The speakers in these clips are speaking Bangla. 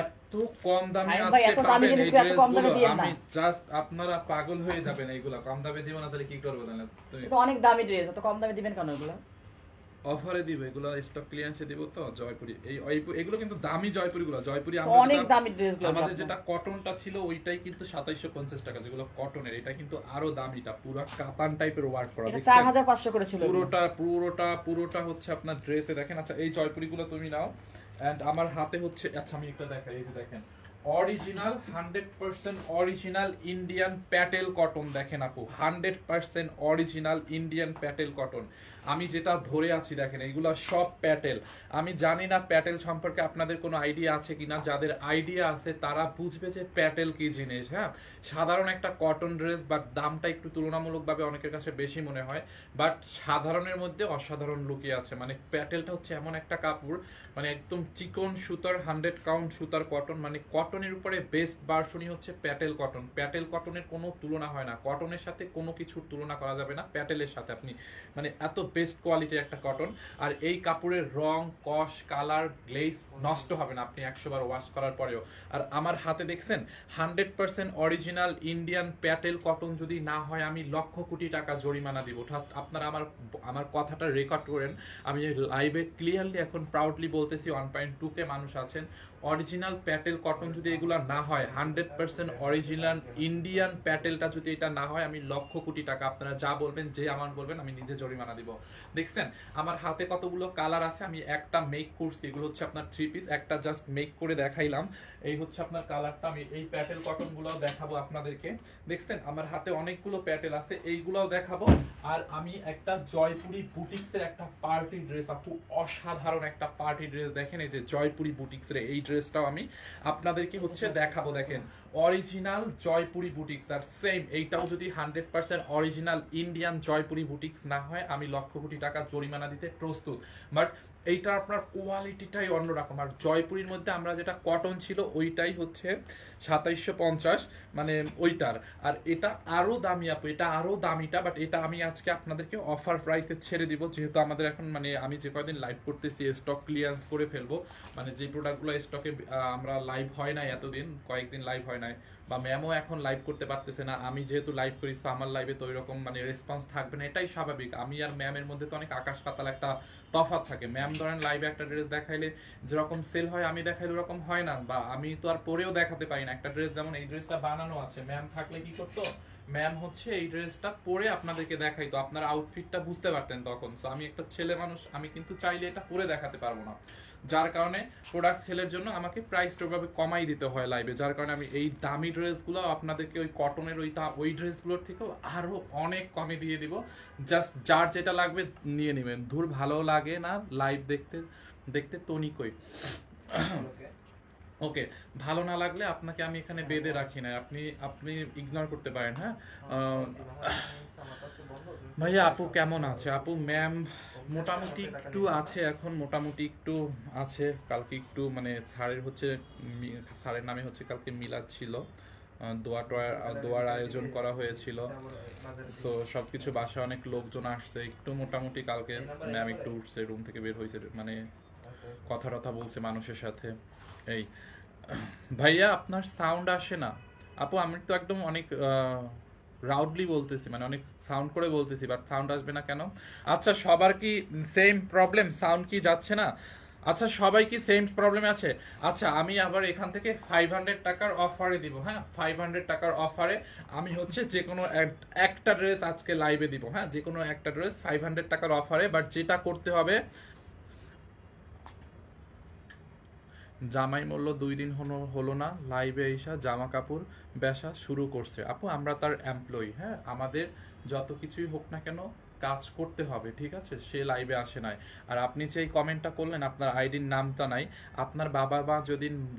এত কম দামে ভাই আজকে এত দামি পাবেন জিনিস এই এত কম দামে ড্রেসগুলো, দিয়েন না। আমি জাস্ট আপনারা পাগল হয়ে যাবেন। এইগুলা কম দামে দিব না তাহলে কি করবো তাহলে? তুমি তো অনেক দামি ড্রেস, এত কম দামে দিবেন কেন এগুলো? অফারে দিব, এগুলো স্টক ক্লিয়ারেন্সে দিব তো। জয়পুরি এগুলো কিন্তু দামি জয়পুরি গুলো। জয়পুরি অনেক দামি ড্রেস গুলো আমাদের যেটা কটনটা ছিল ওইটাই কিন্তু 2750 টাকা, যেগুলো কটনের। এটা কিন্তু আরো দামিটা, পুরো কাতান টাইপের ওয়ার্ক করা। এটা 4500 করে ছিল। পুরোটা হচ্ছে আপনার ড্রেসে দেখেন। আচ্ছা এই জয়পুরি গুলো তুমি নাও। এন্ড আমার হাতে হচ্ছে, আচ্ছা আমি একটা দেখাই, এই যে দেখেন original 100% original Indian Patel cotton. দেখেন আপু 100% অরিজিনাল ইন্ডিয়ান প্যাটেল কটন। আমি যেটা ধরে আছি দেখেন এগুলা সব প্যাটেল। আমি জানি না প্যাটেল সম্পর্কে আপনাদের কোনো আইডিয়া আছে কিনা। যাদের আইডিয়া আছে তারা বুঝবে যে প্যাটেল কি জিনিস। হ্যাঁ, সাধারণ একটা কটন ড্রেস বাট দামটা একটু তুলনামূলকভাবে অনেকের কাছে বেশি মনে হয়, বাট সাধারণের মধ্যে অসাধারণ লুকিয়ে আছে। মানে প্যাটেলটা হচ্ছে এমন একটা কাপড়, মানে একদম চিকন সুতার 100 কাউন্ট সুতার কটন। মানে কটনের উপরে বেস্ট ভার্সনই হচ্ছে প্যাটেল কটন। প্যাটেল কটনের কোনো তুলনা হয় না, কটনের সাথে কোনো কিছুর তুলনা করা যাবে না প্যাটেলের সাথে। আপনি মানে এত বেস্ট কোয়ালিটির একটা কটন। আর এই কাপড়ের রং, কস, কালার, গ্লেজ নষ্ট হবে না আপনি 100 বার ওয়াশ করার পরেও। আর আমার হাতে দেখছেন 100% অরিজিনাল ইন্ডিয়ান প্যাটেল কটন যদি না হয় আমি লক্ষ কোটি টাকা জরিমানা দিব। আপনারা আমার কথাটা রেকর্ড করেন। আমি লাইভে ক্লিয়ারলি এখন প্রাউডলি বলতেছি 1.2K মানুষ আছেন। অরিজিনাল প্যাটেল কটন যদি এগুলা না হয়, 100% অরিজিনাল ইন্ডিয়ান প্যাটেলটা যদি এটা না হয়, আমি লক্ষ কোটি টাকা, আপনারা যা বলবেন, যে অ্যামাউন্ট বলবেন, আমি নিজে জরিমানা দিব। দেখছেন আমার হাতে কতগুলো কালার আছে, আমি একটা মেক করছি। এগুলো হচ্ছে আপনার 3 পিস, একটা জাস্ট মেক করে দেখাইলাম। এই হচ্ছে আপনার কালারটা। আমি এই প্যাটেল কটন গুলাও দেখাবো আপনাদেরকে। দেখছেন আমার হাতে অনেকগুলো প্যাটেল আছে, এইগুলাও দেখাবো। আর আমি একটা জয়পুরি বুটিক্সের একটা পার্টি ড্রেস, আপু অসাধারণ একটা পার্টি ড্রেস। দেখেন এই যে জয়পুরি বুটিক্সের এই ড্রেসটাও আমি আপনাদেরকে হচ্ছে দেখাবো। দেখেন অরিজিনাল জয়পুরি বুটিক্স। আর সেম এইটাও যদি 100% অরিজিনাল ইন্ডিয়ান জয়পুরি বুটিক্স না হয়, আমি লক্ষ কোটি টাকা জরিমানা দিতে প্রস্তুত। বাট এইটা আপনার কোয়ালিটিটাই অন্যরকম। আর জয়পুরীর মধ্যে আমরা যেটা কটন ছিল ওইটাই হচ্ছে 2750, মানে ওইটার। আর এটা আরো দামি আপু, এটা আরো দামিটা। বাট এটা আমি আজকে আপনাদেরকে অফার প্রাইসে ছেড়ে দিব, যেহেতু আমাদের এখন মানে আমি যে কয়দিন লাইভ করতেছি স্টক ক্লিয়ারেন্স করে ফেলবো। মানে যে প্রোডাক্টগুলো স্টকে আমরা লাইভ হয় নাই এতদিন, কয়েকদিন লাইভ হয় নাই, বা ম্যামও এখন লাইভ করতে পারতেছে না। আমি যেহেতু লাইভ করি আমার লাইভে তো ওইরকম মানে রেসপন্স থাকবে না, এটাই স্বাভাবিক। আমি আর ম্যামের মধ্যে তো অনেক আকাশ পাতাল একটা তফাৎ থাকে। ম্যাম ধরেন লাইভে একটা ড্রেস দেখাইলে যেরকম সেল হয়, আমি দেখাইলে ওরকম হয় না, বা আমি তো আর পরেও দেখাতে পারি না। একটা ড্রেস যেমন এই ড্রেসটা বানানো আছে, ম্যাম থাকলে কি করতো, ম্যাম হচ্ছে এই ড্রেসটা পরে আপনাদেরকে দেখাইতো, আপনার আউটফিটটা বুঝতে পারতেন তখন। সো আমি একটা ছেলে মানুষ, আমি কিন্তু চাইলে এটা পরে দেখাতে পারবো না, যার কারণে প্রোডাক্ট সেলের জন্য আমাকে প্রাইসটা ওইভাবে কমাই দিতে হয় লাইভে। যার কারণে আমি এই দামি ড্রেসগুলো আপনাদেরকে ওই কটনের ওই ড্রেসগুলোর থেকেও আরো অনেক কমে দিয়ে দিব। জাস্ট যার যেটা লাগবে নিয়ে নেবেন। ধুর ভালো লাগে না লাইভ দেখতে দেখতে তনিকই। ওকে, ভালো না লাগলে আপনাকে আমি এখানে বেঁধে রাখি না, আপনি ইগনোর করতে পারেন। হ্যাঁ ভাইয়া আপু কেমন আছে? আপু ম্যাম মোটামুটি একটু আছে এখন, মোটামুটি একটু আছে। কালকে একটু মানে স্যারের নামে হচ্ছে কালকে মিলাদ ছিল, দোয়ার আয়োজন করা হয়েছিল। তো সবকিছু বাসায় অনেক লোকজন আসছে, একটু মোটামুটি কালকে ম্যাম একটু উঠছে, রুম থেকে বের হয়েছে, মানে কথা টথা বলছে মানুষের সাথে। এই ভাইয়া আপনার সাউন্ড আসে না আপু। আমি তো একদম অনেক রাউডলি বলতেছি, মানে অনেক সাউন্ড করে বলতেছি, বাট সাউন্ড আসবে না কেন? আচ্ছা সবার কি সেম প্রবলেম, সাউন্ড কি যাচ্ছে না? আচ্ছা সবাই কি সেম প্রবলেম আছে? আচ্ছা আমি আবার এখান থেকে 500 টাকার অফারে দিব। হ্যাঁ 500 টাকার অফারে আমি হচ্ছে যে কোনো একটা ড্রেস আজকে লাইভে দিব। হ্যাঁ যে কোনো একটা ড্রেস 500 টাকার অফারে। বাট যেটা করতে হবে, জামাই মূল্য 2 দিন হলো না লাইভে এসা জামা কাপড় বেচা শুরু করছে। আপু আমরা তার এমপ্লয়ি, হ্যাঁ আমাদের যত কিছুই হোক না কেন কাজ করতে হবে, ঠিক আছে? সে লাইভে আসে নাই। আর আপনি যে কমেন্টটা করলেন, আপনার আইডির নামটা নাই। আপনার বাবা মা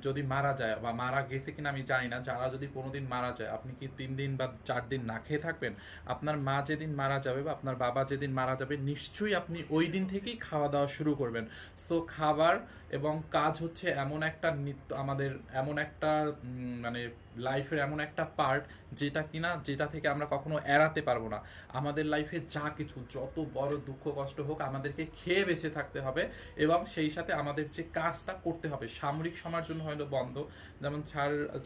যদি মারা যায়, বা মারা গেছে কিনা আমি জানি না, যারা যদি কোনোদিন মারা যায়, আপনি কি 3 দিন বা 4 দিন না খেয়ে থাকবেন? আপনার মা যেদিন মারা যাবে বা আপনার বাবা যেদিন মারা যাবে, নিশ্চয়ই আপনি ওই দিন থেকেই খাওয়া দাওয়া শুরু করবেন। সো খাবার এবং কাজ হচ্ছে এমন একটা নিত্য আমাদের এমন একটা মানে লাইফের এমন একটা পার্ট যেটা থেকে আমরা কখনো এড়াতে পারবো না। আমাদের লাইফে যা কিছু যত বড় দুঃখ কষ্ট হোক আমাদেরকে খেয়ে বেঁচে থাকতে হবে এবং সেই সাথে আমাদের যে কাজটা করতে হবে সামরিক সময়ের জন্য হয়তো বন্ধ। যেমন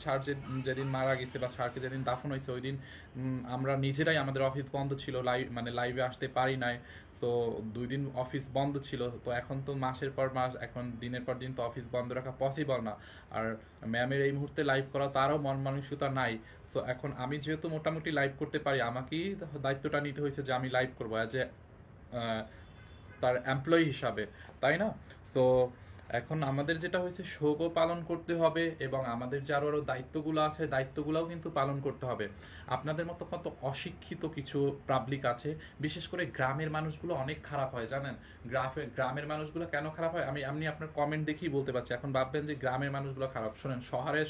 ছাড় যেদিন মারা গেছে বা ছাড়কে যেদিন দাফন হয়েছে ওই দিন আমরা নিজেরাই আমাদের অফিস বন্ধ ছিল, লাইভে আসতে পারি নাই। তো 2 দিন অফিস বন্ধ ছিল। তো এখন তো মাসের পর মাস, এখন দিনের পর দিন তো অফিস বন্ধ রাখা পসিবল না। আর ম্যামের এই মুহূর্তে লাইভ করা তারও মন মানসিকতা নাই। তো এখন আমি যেহেতু মোটামুটি লাইভ করতে পারি, আমাকেই দায়িত্বটা নিতে হয়েছে যে আমি লাইভ করবো অ্যাজ এ তার এমপ্লয়ি হিসাবে, তাই না? তো এখন আমাদের যেটা হয়েছে শোকও পালন করতে হবে এবং আমাদের যে আরো দায়িত্বগুলো আছে দায়িত্বগুলোও কিন্তু পালন করতে হবে। আপনাদের মতো কত অশিক্ষিত কিছু পাবলিক আছে, বিশেষ করে গ্রামের মানুষগুলো অনেক খারাপ হয় জানেন। গ্রামের মানুষগুলো কেন খারাপ হয় আমি আপনার কমেন্ট দেখেই বলতে পারছি। এখন ভাববেন যে গ্রামের মানুষগুলো খারাপ, শোনেন,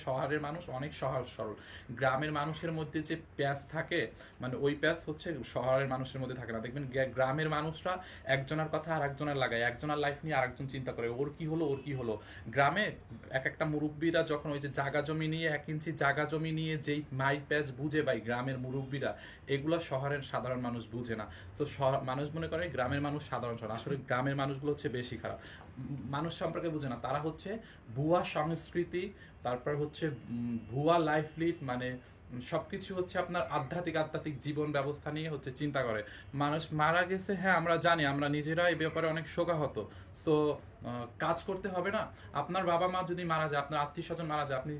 শহরের মানুষ অনেক সহজ সরল। গ্রামের মানুষের মধ্যে যে প্যাঁচ থাকে, মানে ওই প্যাঁচ হচ্ছে শহরের মানুষের মধ্যে থাকে না। দেখবেন গ্রামের মানুষরা একজনের কথা আর একজনের লাগায়, একজনের লাইফ নিয়ে আরেকজন চিন্তা করে ওর কি হলো। গ্রামে এক একটা মুরব্বীরা যখন ওই যে জাগা জমি নিয়ে 1 ইঞ্চি জাগা জমি নিয়ে যেই মাইক প্যাচ বুঝে ভাই গ্রামের মুরব্বীরা, এগুলো শহরের সাধারণ মানুষ বুঝে না। তো মানুষ মনে করে গ্রামের মানুষ সাধারণ, আসলে গ্রামের মানুষগুলো হচ্ছে বেশি খারাপ, মানুষ সম্পর্কে বুঝে না। তারা হচ্ছে ভুয়া সংস্কৃতি, তারপর হচ্ছে ভুয়া লাইফ লিড, মানে সবকিছু হচ্ছে আপনার আধ্যাত্মিক জীবন ব্যবস্থা নিয়ে হচ্ছে চিন্তা করে। মানুষ মারা গেছে, হ্যাঁ আমরা জানি, আমরা নিজেরা এই ব্যাপারে অনেক শোকাহত। তো কাজ করতে হবে না? আপনার বাবা মা যদি মারা যায়, আপনার আত্মীয় স্বজন মারা যায়, আপনি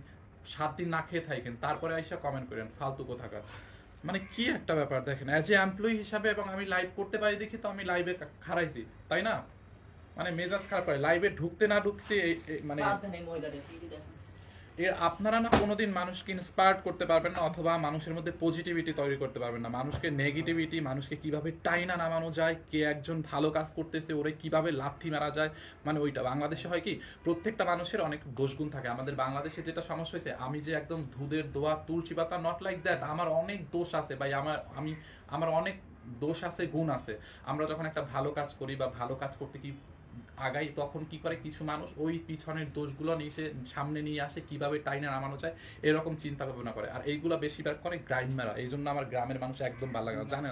7 দিন না খেয়ে থাকেন, তারপরে আইসা কমেন্ট করেন ফালতু কোথাকার। মানে কি একটা ব্যাপার দেখেন, অ্যাজ এ এমপ্লয়ি হিসাবে এবং আমি লাইভ করতে পারি দেখি তো আমি লাইভে খারাইছি, তাই না? মানে মেজাজ খারাপ হয় লাইভে ঢুকতে না ঢুকতে, মানে আপনারা না কোনোদিন মানুষকে ইন্সপায়ার করতে পারবেন না, অথবা মানুষের মধ্যে পজিটিভিটি তৈরি করতে পারবেন না। মানুষকে নেগেটিভিটি, মানুষকে কিভাবে টাইনা নামানো যায়, কে একজন ভালো কাজ করতেছে ওরে কিভাবে লাথি মারা যায়, মানে ওইটা। বাংলাদেশে হয় কি, প্রত্যেকটা মানুষের অনেক দোষগুণ থাকে। আমাদের বাংলাদেশে যেটা সমস্যা হয়েছে, আমি যে একদম দুধের দোয়া তুলসী পাতা, নট লাইক দ্যাট। আমার অনেক দোষ আছে ভাই, আমার অনেক দোষ আছে, গুণ আছে। আমরা যখন একটা ভালো কাজ করি বা ভালো কাজ করতে কি আগাই, তখন কি করে কিছু মানুষ ওই পিছনের দোষগুলো নিয়ে সামনে নিয়ে আসে, কিভাবে টাইনে নামানো যায় এরকম চিন্তা ভাবনা করে। আর এইগুলো বেশিরভাগ করে গ্রামেরা। এই জন্য আমার গ্রামের মানুষ একদম ভালো লাগে না। জানেন,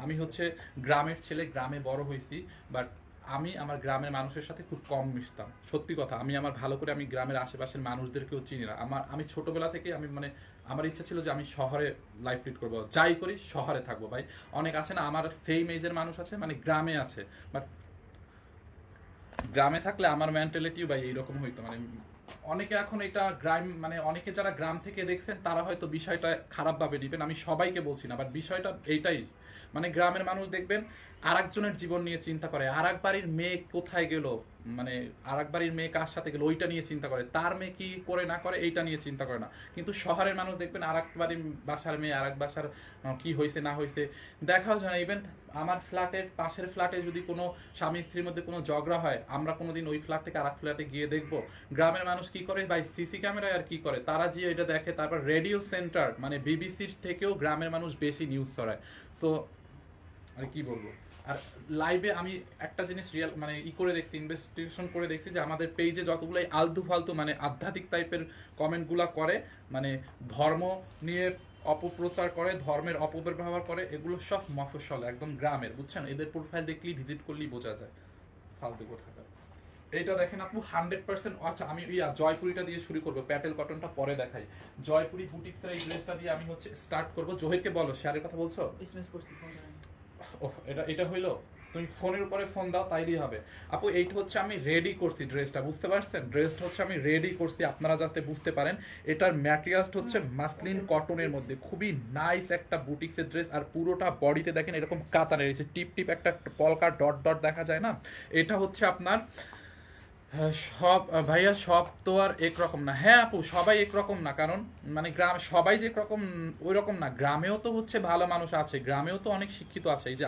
আমি হচ্ছে গ্রামের ছেলে, গ্রামে বড় হয়েছি, বাট আমি আমার গ্রামের মানুষের সাথে খুব কম মিশতাম। সত্যি কথা, আমি ভালো করে আমি গ্রামের আশেপাশের মানুষদেরকেও চিনি না। আমি ছোটবেলা থেকে মানে আমার ইচ্ছা ছিল যে আমি শহরে লাইফ লিড করবো, যাই করি শহরে থাকবো। ভাই অনেক আছে না আমার সেম এজের মানুষ আছে, মানে গ্রামে আছে, বাট গ্রামে থাকলে আমার মেন্টালিটিও ভাই এইরকম হইতো। মানে অনেকে এখন এটা মানে অনেকে যারা গ্রাম থেকে দেখছেন তারা হয়তো বিষয়টা খারাপ ভাবে নিবেন, আমি সবাইকে বলছি না, বাট বিষয়টা এইটাই। মানে গ্রামের মানুষ দেখবেন আরেকজনের জীবন নিয়ে চিন্তা করে, আরেক বাড়ির মেয়ে কোথায় গেল, মানে আরেক বাড়ির মেয়ে কার সাথে গেল ওইটা নিয়ে চিন্তা করে, তার মেয়ে কি করে না করে এইটা নিয়ে চিন্তা করে না। কিন্তু শহরের মানুষ দেখবেন আরেক বাড়ির বাসার মেয়ে আরেক বাসার কি হয়েছে না হয়েছে দেখাও যায় না। ইভেন আমার ফ্ল্যাটের পাশের ফ্ল্যাটে যদি কোনো স্বামী স্ত্রীর মধ্যে কোনো ঝগড়া হয়, আমরা কোনোদিন ওই ফ্ল্যাট থেকে আরেক ফ্ল্যাটে গিয়ে দেখবো? গ্রামের মানুষ কি করে ভাই, সিসি ক্যামেরায় আর কি করে, তারা যে এটা দেখে। তারপর রেডিও সেন্টার, মানে বিবিসির থেকেও গ্রামের মানুষ বেশি নিউজ ছড়ায়। সো আর কি বলবো। আর লাইভে আমি একটা জিনিস মানে করে দেখছি, ইনভেস্টিগেশন করে দেখছি যে আমাদের পেজে যতগুলো আলতু ফালতু মানে আধ্যাত্মিক টাইপের কমেন্টগুলো করে, মানে ধর্ম নিয়ে অপপ্রচার করে, ধর্মের অপব্যবহার করে, এগুলো সব মফস্বল একদম গ্রামের, বুঝছেন? এদের প্রোফাইল দেখলেই ভিজিট করলেই বোঝা যায় ফালতু কোথাকার। এইটা দেখেন আপু 100%। আচ্ছা আমি জয়পুরিটা দিয়ে শুরু করবো, প্যাটেল কটনটা পরে দেখাই। জয়পুরি বুটিক্সের এই ড্রেসটা দিয়ে আমি হচ্ছে স্টার্ট করবো। জহিরকে বলো, শেয়ারের কথা বলছো? এটা হইলো, তুমি ফোনের উপরে ফোন দাও তাইলেই হবে। আপু এইটা হচ্ছে আমি রেডি করছি ড্রেসটা, বুঝতে পারছেন? ড্রেসটা হচ্ছে আমি রেডি করছি, আপনারা যাতে বুঝতে পারেন। এটার ম্যাটেরিয়ালটা হচ্ছে মাসলিন কটনের মধ্যে, খুবই নাইস একটা বুটিক্সের ড্রেস। আর পুরোটা বডিতে দেখেন এরকম কাতানের এই যে টিপ টিপ একটা পলকা ডট ডট দেখা যায় না, এটা হচ্ছে আপনার সব ভাইয়া সব তো আর একরকম না। হ্যাঁ আপু সবাই একরকম না, কারণ মানে গ্রাম সবাই যে একরকম ওই রকম না। গ্রামেও তো হচ্ছে ভালো মানুষ আছে, গ্রামেও তো অনেক শিক্ষিত আছে। এই যে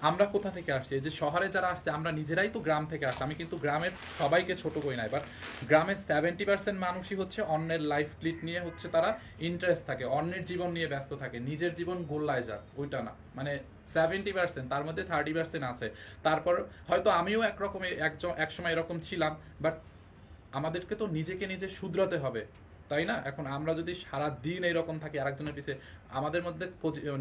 আমরা কোথা থেকে আসছি, এই যে শহরে যারা আসছে আমরা নিজেরাই তো গ্রাম থেকে আসছি। আমি কিন্তু গ্রামের সবাইকে ছোট করি না। এবার গ্রামের 70% মানুষই হচ্ছে অন্যের লাইফ লিড নিয়ে হচ্ছে তারা ইন্টারেস্ট থাকে, অন্যের জীবন নিয়ে ব্যস্ত থাকে, নিজের জীবন গোল্লায় যাক ওইটা না। মানে 70%, তার মধ্যে 30% আছে। তারপর হয়তো আমিও একসময় এরকম ছিলাম, বাট আমাদেরকে তো নিজেকে নিজে শুধরাতে হবে, তাই না? এখন আমরা যদি সারা দিন এইরকম থাকি আরেকজনের পিছে, আমাদের মধ্যে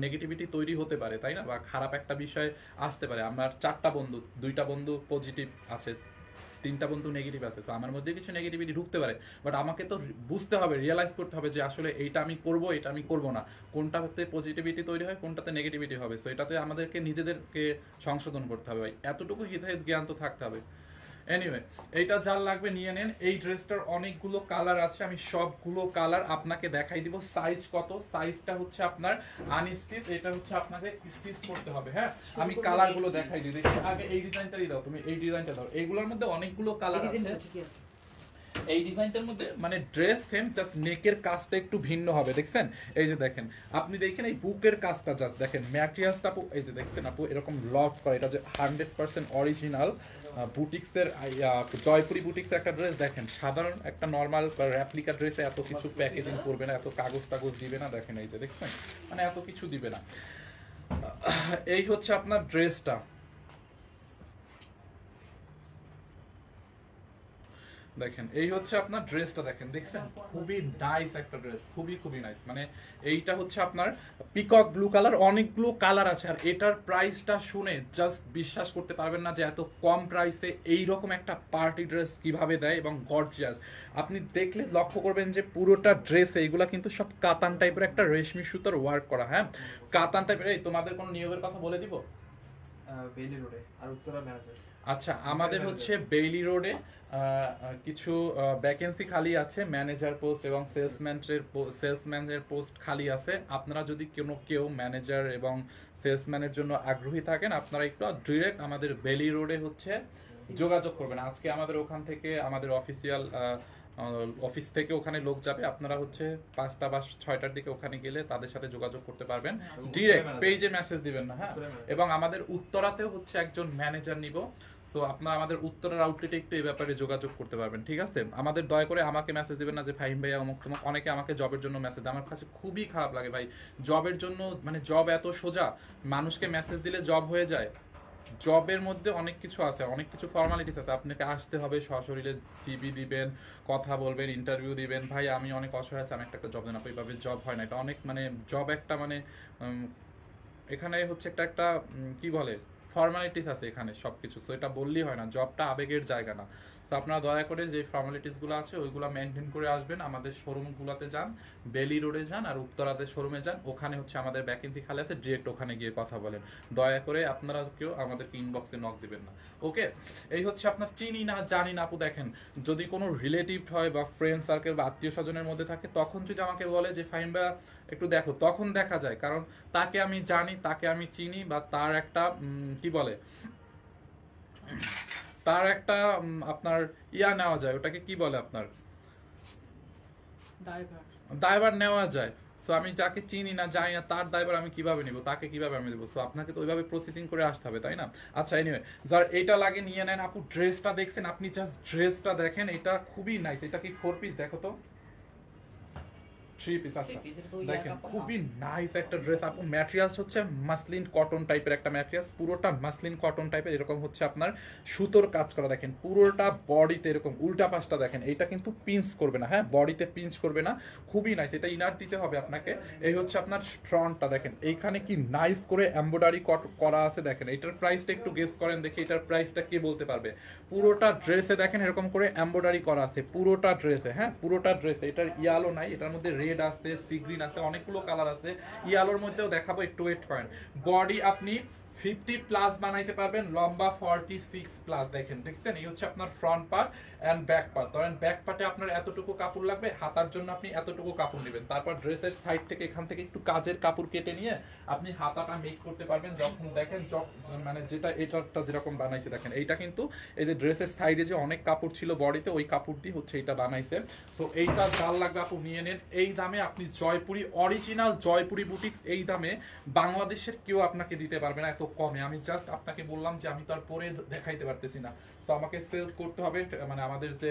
নেগেটিভিটি তৈরি হতে পারে, তাই না? বা খারাপ একটা বিষয় আসতে পারে। আমার 4টা বন্ধু, 2টা বন্ধু পজিটিভ আছে, 3টা বন্ধু নেগেটিভ আছে, তো আমার মধ্যে কিছু নেগেটিভিটি ঢুকতে পারে, বাট আমাকে তো বুঝতে হবে, রিয়েলাইজ করতে হবে যে আসলে এইটা আমি করব, এটা আমি করব না, কোনটাতে পজিটিভিটি তৈরি হয়, কোনটাতে নেগেটিভিটি হবে। সো এটাতে আমাদেরকে নিজেদেরকে সংশোধন করতে হবে ভাই, এতটুকু হিতাহিত জ্ঞান তো থাকতে হবে। এনিওয়ে, এইটা যার লাগবে নিয়ে নেন। এই ড্রেসটার অনেকগুলো কালার আছে, আমি সবগুলো কালার আপনাকে দেখাই দিব। সাইজ কত? সাইজটা হচ্ছে আপনার আনস্টিচ, এটা হচ্ছে আপনাকে স্টিচ করতে হবে। হ্যাঁ, আমি কালারগুলো দেখাই দিই। দেখি আগে এই ডিজাইনটাই দাও, তুমি এই ডিজাইনটা দাও। এইগুলোর মধ্যে অনেকগুলো কালার আছে। এই ডিজাইনটার মধ্যে মানে ড্রেস সেম, জাস্ট নেকের কাজটা একটু ভিন্ন হবে, দেখছেন? এই যে দেখেন, আপনি দেখেন এই বুকের কাজটা জাস্ট দেখেন, ম্যাটেরিয়ালসটা আপু এই যে দেখছেন আপু এরকম লক করে, এটা যে 100% অরিজিনাল বুটিক্সের, জয়পুরি বুটিক্সের একটা ড্রেস। দেখেন সাধারণ একটা নর্মাল রেপ্লিকা ড্রেসে এত কিছু প্যাকেজিং করবে না, এত কাগজ টাগজ দিবে না, দেখেন এই যে দেখছেন, মানে এত কিছু দিবে না। এই হচ্ছে আপনার ড্রেসটা। দেখেন এই হচ্ছে আপনার ড্রেসটা, দেখেন দেখছেন, খুবই নাইস একটা ড্রেস, খুবই খুবই নাইস। মানে এইটা হচ্ছে আপনার পিকক ব্লু কালার, অনেকগুলো কালার আছে। আর এটার প্রাইসটা শুনে জাস্ট বিশ্বাস করতে পারবেন না যে এত কম প্রাইসে এইরকম একটা পার্টি ড্রেস কিভাবে দেয়, এবং গর্জিয়াস। আপনি দেখলে লক্ষ্য করবেন যে পুরোটা ড্রেস এইগুলা কিন্তু সব কাতান টাইপের একটা রেশমি সুতার ওয়ার্ক করা। হ্যাঁ, কাতান টাইপের। এই তোমাদের কোনো নিয়োগের কথা বলে দিব? বেইলি রোডে আর উত্তরা ম্যানেজার। আচ্ছা, আমাদের হচ্ছে বেইলি রোডে কিছু ভ্যাকেন্সি খালি আছে, ম্যানেজার পোস্ট এবং সেলসম্যানের পোস্ট খালি আছে। আপনারা যদি কেউ ম্যানেজার এবং সেলসম্যানের জন্য আগ্রহী থাকেন, আপনারা একটু ডিরেক্ট আমাদের বেইলি রোডে হচ্ছে যোগাযোগ করবেন। আজকে আমাদের ওখান থেকে আমাদের অফিস থেকে ওখানে লোক যাবে, আপনারা হচ্ছে 5টা বা 6টার দিকে ওখানে গেলে তাদের সাথে যোগাযোগ করতে পারবেন। ডিরেক্ট পেজে মেসেজ দিবেন না। হ্যাঁ, এবং আমাদের উত্তরাতেও হচ্ছে একজন ম্যানেজার নিব। সো আপনারা আমাদের উত্তরার আউটলেটে একটু এই ব্যাপারে যোগাযোগ করতে পারবেন, ঠিক আছে? আমাদের দয়া করে আমাকে মেসেজ দিবেন না যে ফাহিম ভাইয়া অমুক তমুক। অনেকে আমাকে জবের জন্য মেসেজ দেয়, আমার কাছে খুবই খারাপ লাগে ভাই। জবের জন্য মানে জব এত সোজা, মানুষকে মেসেজ দিলে জব হয়ে যায়? জবের মধ্যে অনেক কিছু আছে, অনেক কিছু ফর্মালিটিস আছে। আপনাকে আসতে হবে, সশরীরে সিভি দিবেন, কথা বলবেন, ইন্টারভিউ দিবেন। ভাই আমি অনেক অসহায় আছে, আমি একটা জব দেন, আপনি এইভাবে জব হয় না। এটা অনেক মানে জব একটা মানে এখানে হচ্ছে একটা কি বলে ফর্মালিটিস আছে এখানে সবকিছু। তো এটা বললেই হয় না, জবটা আবেগের জায়গা না। তো আপনারা দয়া করে যে ফর্মালিটিসগুলো আছে ওইগুলো মেনটেন করে আসবেন। আমাদের শোরুমগুলোতে যান, বেলি রোডে যান আর উত্তরাতে শোরুমে যান, ওখানে হচ্ছে আমাদের ভ্যাকেন্সি খালি আছে, ডিরেক্ট ওখানে গিয়ে কথা বলেন। দয়া করে আপনারা কেউ আমাদেরকে ইনবক্সে নক দিবেন না, ওকে? এই হচ্ছে আপনার চিনি না জানি না আপু। দেখেন যদি কোনো রিলেটিভ হয় বা ফ্রেন্ড সার্কেল বা আত্মীয় স্বজনের মধ্যে থাকে, তখন যদি আমাকে বলে যে ফাহিম ভাইয়া একটু দেখো, তখন দেখা যায়, কারণ তাকে আমি জানি, তাকে আমি চিনি, বা তার একটা কি বলে, তার একটা আপনার নেওয়া যায়, ওটাকে কি বলে, আপনার দায়ভার নেওয়া যায়। সো আমি যাকে চিনি না জানি না, তার দায়ভার আমি কিভাবে নিব, তাকে কিভাবে আমি দেবো? সো আপনাকে তো ওইভাবে প্রসেসিং করে আসতে হবে, তাই না? আচ্ছা, এনিওয়ে, যার এইটা লাগে নিয়ে নেন। আপু ড্রেসটা দেখছেন, আপনি জাস্ট ড্রেসটা দেখেন, এটা খুবই নাইস। এটা কি 4 পিস? দেখো তো, 3 পিস। আচ্ছা দেখেন, খুবই নাইস একটা ড্রেস আপু। ম্যাটেরিয়ালস হচ্ছে মাসলিন কটন টাইপের একটা ম্যাটেরিয়ালস, পুরোটা মাসলিন কটন টাইপের। এরকম হচ্ছে আপনার সুতোর কাজ করা, দেখেন পুরোটা বডিতে এরকম। উল্টা পাশটা দেখেন, এইটা কিন্তু পিঞ্চ করবে না। হ্যাঁ, বডিতে পিঞ্চ করবে না, খুবই নাইস। এটা ইনার দিতে হবে আপনাকে। এই হচ্ছে আপনার ফ্রন্টটা, দেখেন এইখানে কি নাইস করে এমব্রয়ডারি করা আছে। দেখেন এটার প্রাইসটা একটু গেস করেন দেখি, এটার প্রাইসটা কে বলতে পারবে? পুরোটা ড্রেসে দেখেন এরকম করে এমব্রয়ডারি করা আছে, পুরোটা ড্রেসে। হ্যাঁ, পুরোটা ড্রেসে। এটার ইয়ালো নাই, এটার মধ্যে রেড আছে, সি গ্রিন আছে, অনেকগুলো কালার আছে। ইয়ালোর মধ্যেও দেখাবো, একটু ওয়েট করেন। বডি আপনি 50 প্লাস বানাইতে পারবেন, লম্বা 46 প্লাস। দেখছেন এই হচ্ছে আপনার front part and back part. ধরেন ব্যাক পার্টে আপনার এতটুকু কাপড় লাগবে, হাতার জন্য আপনি এতটুকু কাপড় নেবেন। তারপর ড্রেসের সাইড থেকে এখান থেকে একটু কাজের কাপড় কেটে নিয়ে আপনি হাতাটা মেক করতে পারবেন। যখন দেখেন মানে যেটা এটা যেরকম বানাইছে, দেখেন এইটা কিন্তু এই যে ড্রেসের সাইডে যে অনেক কাপড় ছিল বডিতে, ওই কাপড় দিয়ে হচ্ছে এটা বানাইছে। সো এইটা যার লাগবে আপু নিয়ে নেন। এই দামে আপনি জয়পুরি, অরিজিনাল জয়পুরি বুটিক্স, এই দামে বাংলাদেশের কেউ আপনাকে দিতে পারবে না এত কমে। আমি জাস্ট আপনাকে বললাম যে আমি তো আর পরে দেখাইতে পারতেছি না, তো আমাকে সেল করতে হবে। মানে আমাদের যে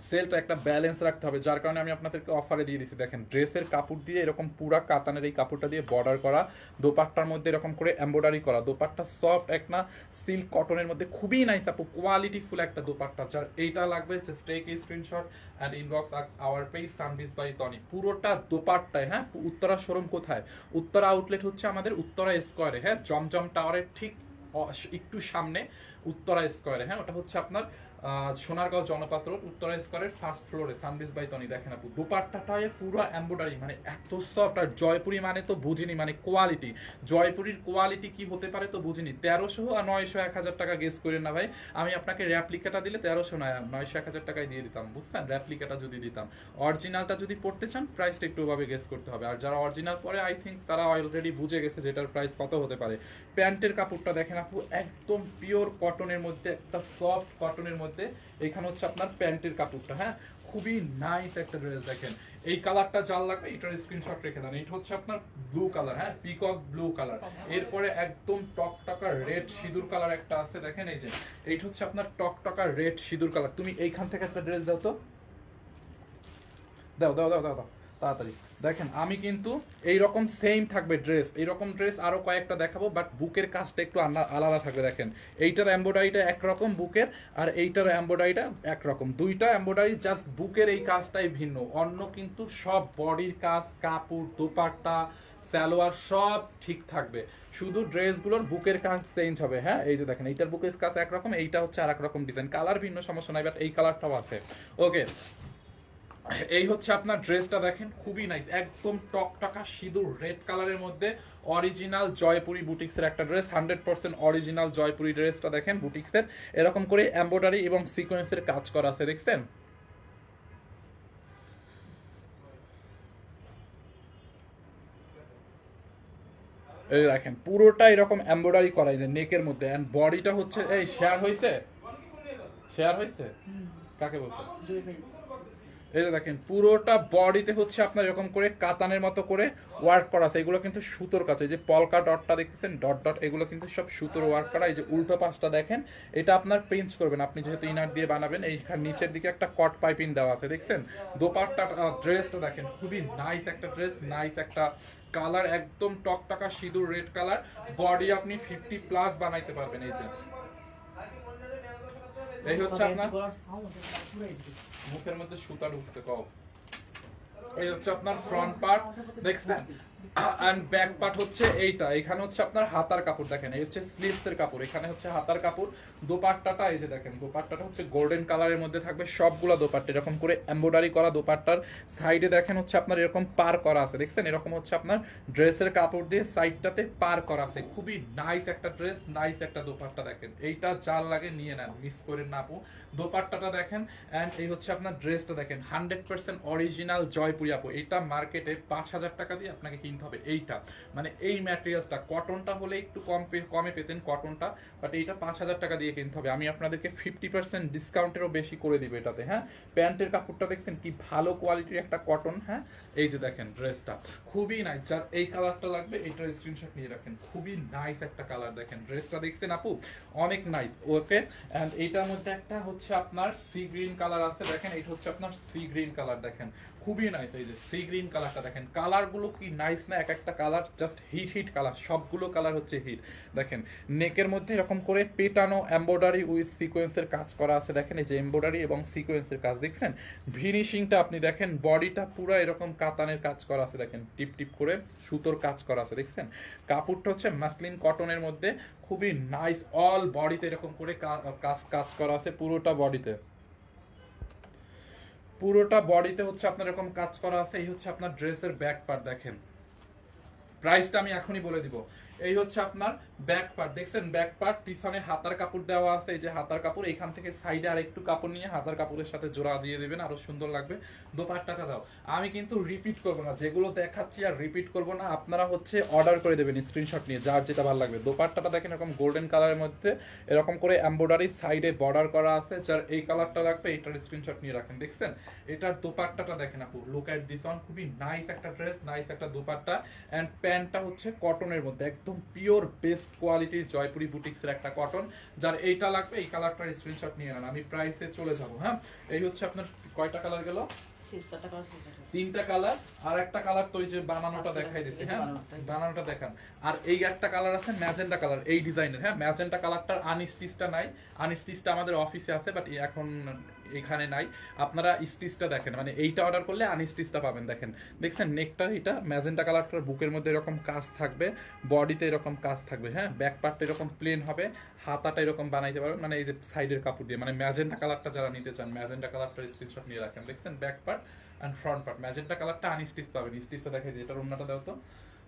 সেলটা একটা ব্যালেন্স রাখতে হবে, যার কারণে আমি আপনাদেরকে অফারে দিয়ে দিচ্ছি। দেখেন ড্রেসের কাপড় দিয়ে এরকম পুরা কাতানের এই কাপড়টা দিয়ে বর্ডার করা, দোপাট্টার মধ্যে এরকম করে এমব্রয়ডারি করা, দোপাট্টা সফট একটা সিল্ক কটনের মধ্যে খুবই নাইস আপু, কোয়ালিটিফুল একটা দোপাট্টা। যার এইটা লাগবে just take a screenshot and inbox our page সানবিজ বাই তনি। পুরোটা দোপাট্টায়, হ্যাঁ। উত্তরা শোরুম কোথায়? উত্তরা আউটলেট হচ্ছে আমাদের উত্তরা স্কোয়ারে, হ্যাঁ, জমজম টাওয়ারের ঠিক একটু সামনে উত্তরা স্কোয়ারে, হ্যাঁ। ওটা হচ্ছে আপনার সোনারগাঁও জনপাত্র উত্তরা স্কোয়ারের ফার্স্ট ফ্লোরে সানবিজ বাই তনি। দেখেন আপু দোপাট্টাটায় পুরো এমব্রয়ডারি, মানে এত সফট। আর জয়পুরি মানে তো বুঝিনি, মানে কোয়ালিটি, জয়পুরির কোয়ালিটি কি হতে পারে তো বুঝিনি। 1300 আর 900 1000 টাকা গেস করেন না ভাই, আমি আপনাকে র্যাপ্লিকাটা দিলে 1300 না 900 1000 টাকায় দিয়ে দিতাম, বুঝছেন? র্যাপ্লিকাটা যদি দিতাম, অরিজিনালটা যদি পড়তে চান প্রাইসটা একটু ভাবে গেস করতে হবে। আর যারা অরিজিনাল পরে আই থিঙ্ক তারা অলরেডি বুঝে গেছে যেটার প্রাইস কত হতে পারে। প্যান্টের কাপড়টা দেখেন আপু, একদম পিওর কটনের মধ্যে, একটা সফট কটনের মধ্যে। এখানে হচ্ছে আপনার প্যান্টের কাপড়টা, হ্যাঁ, খুবই নাইস একটা ড্রেস। দেখেন এই কালারটা যার লাগবে এটার স্ক্রিনশট রেখে দেন। এটা হচ্ছে আপনার ব্লু কালার, হ্যাঁ, পিকক ব্লু কালার। এরপরে একদম টকটকা রেড সিঁদুর কালার একটা আছে, দেখেন এই যে এইটা হচ্ছে আপনার টকটকা রেড সিঁদুর কালার। তুমি এইখান থেকে একটা ড্রেস দাও তো, দাও দাও দাও দাও দাও তাড়াতাড়ি। দেখেন আমি কিন্তু এইরকম সেম থাকবে ড্রেস, এইরকম ড্রেস আরো কয়েকটা দেখাবো, বাট বুকের কাজটা একটু আলাদা থাকবে। দেখেন এইটার এমব্রয়ডারিটা একরকম বুকের, আর এইটার এমব্রয়ডারিটা একরকম, দুইটা এমব্রয়ডারি, জাস্ট বুকের এই কাজটাই ভিন্ন। অন্য কিন্তু সব বডির কাজ, কাপড়, দোপাট্টা, সালোয়ার সব ঠিক থাকবে, শুধু ড্রেসগুলোর বুকের কাজ চেঞ্জ হবে, হ্যাঁ। এই যে দেখেন এইটার বুকের কাজ একরকম, এইটা হচ্ছে আর এক রকম ডিজাইন, কালার ভিন্ন, সমস্যা নাই, বাট এই কালারটাও আছে। ওকে, এই হচ্ছে আপনার ড্রেসটা, দেখেন খুবই নাইস, একদম টকটকা সিঁদুর রেড কালারের মধ্যে অরিজিনাল জয়পুরি বুটিক্সের একটা ড্রেস, 100% অরিজিনাল জয়পুরি ড্রেসটা দেখেন বুটিক্সের, এরকম করে এমব্রয়ডারি এবং সিকোয়েন্সের কাজ করা আছে, দেখছেন? এই দেখেন পুরোটা এরকম এমব্রয়ডারি করা, যে নেকের মধ্যে, এন্ড বডিটা হচ্ছে এই শেয়ার হয়েছে, শেয়ার হয়েছে কাকে বলছে? এই যে দেখেন পুরোটা বডিতে হচ্ছে আপনার এরকম করে কাতানের মতো করে ওয়ার্ক করা আছে, এগুলো কিন্তু সুতোর কাছে, যে পলকা ডটটা দেখতেছেন, ডট ডট, এগুলো কিন্তু সব সুতোর ওয়ার্ক করা। এই যে উল্টো পাশটা দেখেন, এটা আপনার পেঞ্চ করবেন আপনি, যেহেতু ইনার দিয়ে বানাবেন। এইখানে নিচের দিকে একটা কট পাইপিং দেওয়া আছে, দেখছেন? দোপাট্টা ড্রেসটা দেখেন খুবই নাইস একটা ড্রেস, নাইস একটা কালার, একদম টকটকা সিঁদুর রেড কালার। বডি আপনি 50+ বানাইতে পারবেন। এই যে এই হচ্ছে আপনার মুখের মধ্যে সুতা ঢুকতে কও। এই হচ্ছে আপনার ফ্রন্ট পার্ট, দেখছেন? এন্ড ব্যাক পার্ট হচ্ছে এইটা, এখানে হচ্ছে আপনার হাতার কাপড়, দেখেন এই হচ্ছে স্লিভস এর কাপড়, এখানে হচ্ছে হাতার কাপড়। দোপাট্টাটা এই যে দেখেন, দোপাট্টাটা হচ্ছে গোল্ডেন কালারের মধ্যে থাকবে, সবগুলা দোপাট্টা এরকম করে এমব্রয়ডারি করা। দোপাট্টার সাইডে দেখেন হচ্ছে আপনার এরকম পার করা আছে, দেখছেন? এরকম হচ্ছে আপনার ড্রেসের কাপড় দিয়ে সাইডটাতে পার করা আছে, খুবই নাইস একটা ড্রেস, নাইস একটা দোপাট্টা। দেখেন এইটা যার লাগে নিয়ে নেন, মিস করেন না আপু। দোপাট্টাটা দেখেন, এন্ড এই হচ্ছে আপনার ড্রেসটা দেখেন, 100% অরিজিনাল জয়পুরি আপু। এটা মার্কেটে 5000 টাকা দিয়ে আপনাকে কিনতে হবে। এইটা মানে এই ম্যাটেরিয়ালসটা, কটনটা হলে একটু কমে পেতেন কটনটা, বাট এইটা 5000 টাকা দিয়ে কিনতে হবে। আমি আপনাদেরকে 50% ডিসকাউন্টেরও বেশি করে দিব এটাতে, হ্যাঁ। প্যান্টের কাপড়টা দেখছেন কি ভালো কোয়ালিটির একটা কটন, হ্যাঁ। এই যে দেখেন ড্রেসটা খুবই নাইস, যার এই কালারটা লাগবে এইটার স্ক্রিনশট নিয়ে রাখেন, খুবই নাইস একটা কালার। দেখেন ড্রেসটা দেখছেন আপু, অনেক নাইস। ওকে, এন্ড এইটার মধ্যে একটা হচ্ছে আপনার সি গ্রিন কালার আছে, দেখেন এইটা হচ্ছে আপনার সি গ্রিন কালার, দেখেন খুবই নাইস। এই যে সি গ্রিন কালারটা দেখেন, কালারগুলো কি নাইস না? এক একটা কালার জাস্ট হিট কালার, সবগুলো কালার হচ্ছে হিট। দেখেন নেকের মধ্যে এরকম করে পেটানো এমব্রয়ডারি উইথ সিকোয়েন্সের কাজ করা আছে, দেখেন এই যে এমব্রয়ডারি এবং সিকোয়েন্সের কাজ, দেখছেন? ফিনিশিংটা আপনি দেখেন, বডিটা পুরো এরকম কাতানের কাজ করা আছে, দেখেন টিপ টিপ করে সুতোর কাজ করা আছে, দেখছেন? কাপড়টা হচ্ছে মাসলিন কটনের মধ্যে, খুবই নাইস। অল বডিতে এরকম করে কাজ করা আছে, পুরোটা বডিতে, পুরোটা বডিতে হচ্ছে আপনার এরকম কাজ করা আছে। এই হচ্ছে আপনার ড্রেসের ব্যাক পার্ট, দেখেন প্রাইসটা আমি এখনই বলে দিব। এই হচ্ছে আপনার ব্যাক পার্ট, দেখছেন? ব্যাক পার্ট, পিছনে হাতার কাপড় দেওয়া আছে, এই যে হাতার কাপড়, এইখান থেকে সাইডে আর একটু কাপড় নিয়ে হাতার কাপড়ের সাথে জোড়া দিয়ে দিবেন, আরো সুন্দর লাগবে। দোপাট্টাটা দাও, আমি কিন্তু রিপিট করব না, যেগুলো দেখাচ্ছি আর রিপিট করব না, আপনারা হচ্ছে অর্ডার করে দেবেন স্ক্রিনশট নিয়ে, যার যেটা ভালো লাগবে। দোপাট্টাটা দেখেন এরকম গোল্ডেন কালারের মধ্যে এরকম করে এমব্রয়ডারি সাইডে বর্ডার করা আছে, যার এই কালারটা লাগবে এইটার স্ক্রিনশট নিয়ে রাখেন, দেখছেন? এটার দোপাট্টাটা দেখেন আপু, লুক এট দিস ওয়ান, খুবই নাইস একটা ড্রেস, নাইস একটা দোপাট্টা। এন্ড প্যান্টটা হচ্ছে কটনের মধ্যে, একদম একদম পিওর বেস্ট কোয়ালিটির জয়পুরি বুটিক্সের একটা কটন। যার এইটা লাগবে এই কালারটার স্ক্রিনশট নিয়ে নেন, আমি প্রাইসে চলে যাব। হ্যাঁ, এই হচ্ছে আপনার কয়টা কালার গেল? 3টা কালার। আর একটা কালার তো ওই যে বানানোটা দেখাই দিছি। হ্যাঁ, বানানোটা দেখান। আর এই একটা কালার আছে ম্যাজেন্টা কালার এই ডিজাইনের। হ্যাঁ, ম্যাজেন্টা কালারটার আনস্টিচটা নাই, আনস্টিচটা আমাদের অফিসে আছে বাট এখন এখানে নাই। আপনারা স্টিচটা দেখেন, মানে এইটা অর্ডার করলে আনস্টিচটা পাবেন। দেখেন, দেখছেন নেকটা এটা ম্যাজেন্টা কালারটার বুকের মধ্যে এরকম কাজ থাকবে, বডিতে এরকম কাজ থাকবে। হ্যাঁ, ব্যাক পার্টটা এরকম প্লেন হবে, হাতাটা এরকম বানাইতে পারবেন, মানে এই যে সাইডের কাপড় দিয়ে। মানে ম্যাজেন্টা কালারটা যারা নিতে চান ম্যাজেন্টা কালারটার স্ক্রিনশট নিয়ে রাখেন। দেখছেন back part and front part magenta কালারটা আনস্টিচ পাবেন। স্টিচটা দেখাই দিই, এটার ওন্নাটা দাও তো।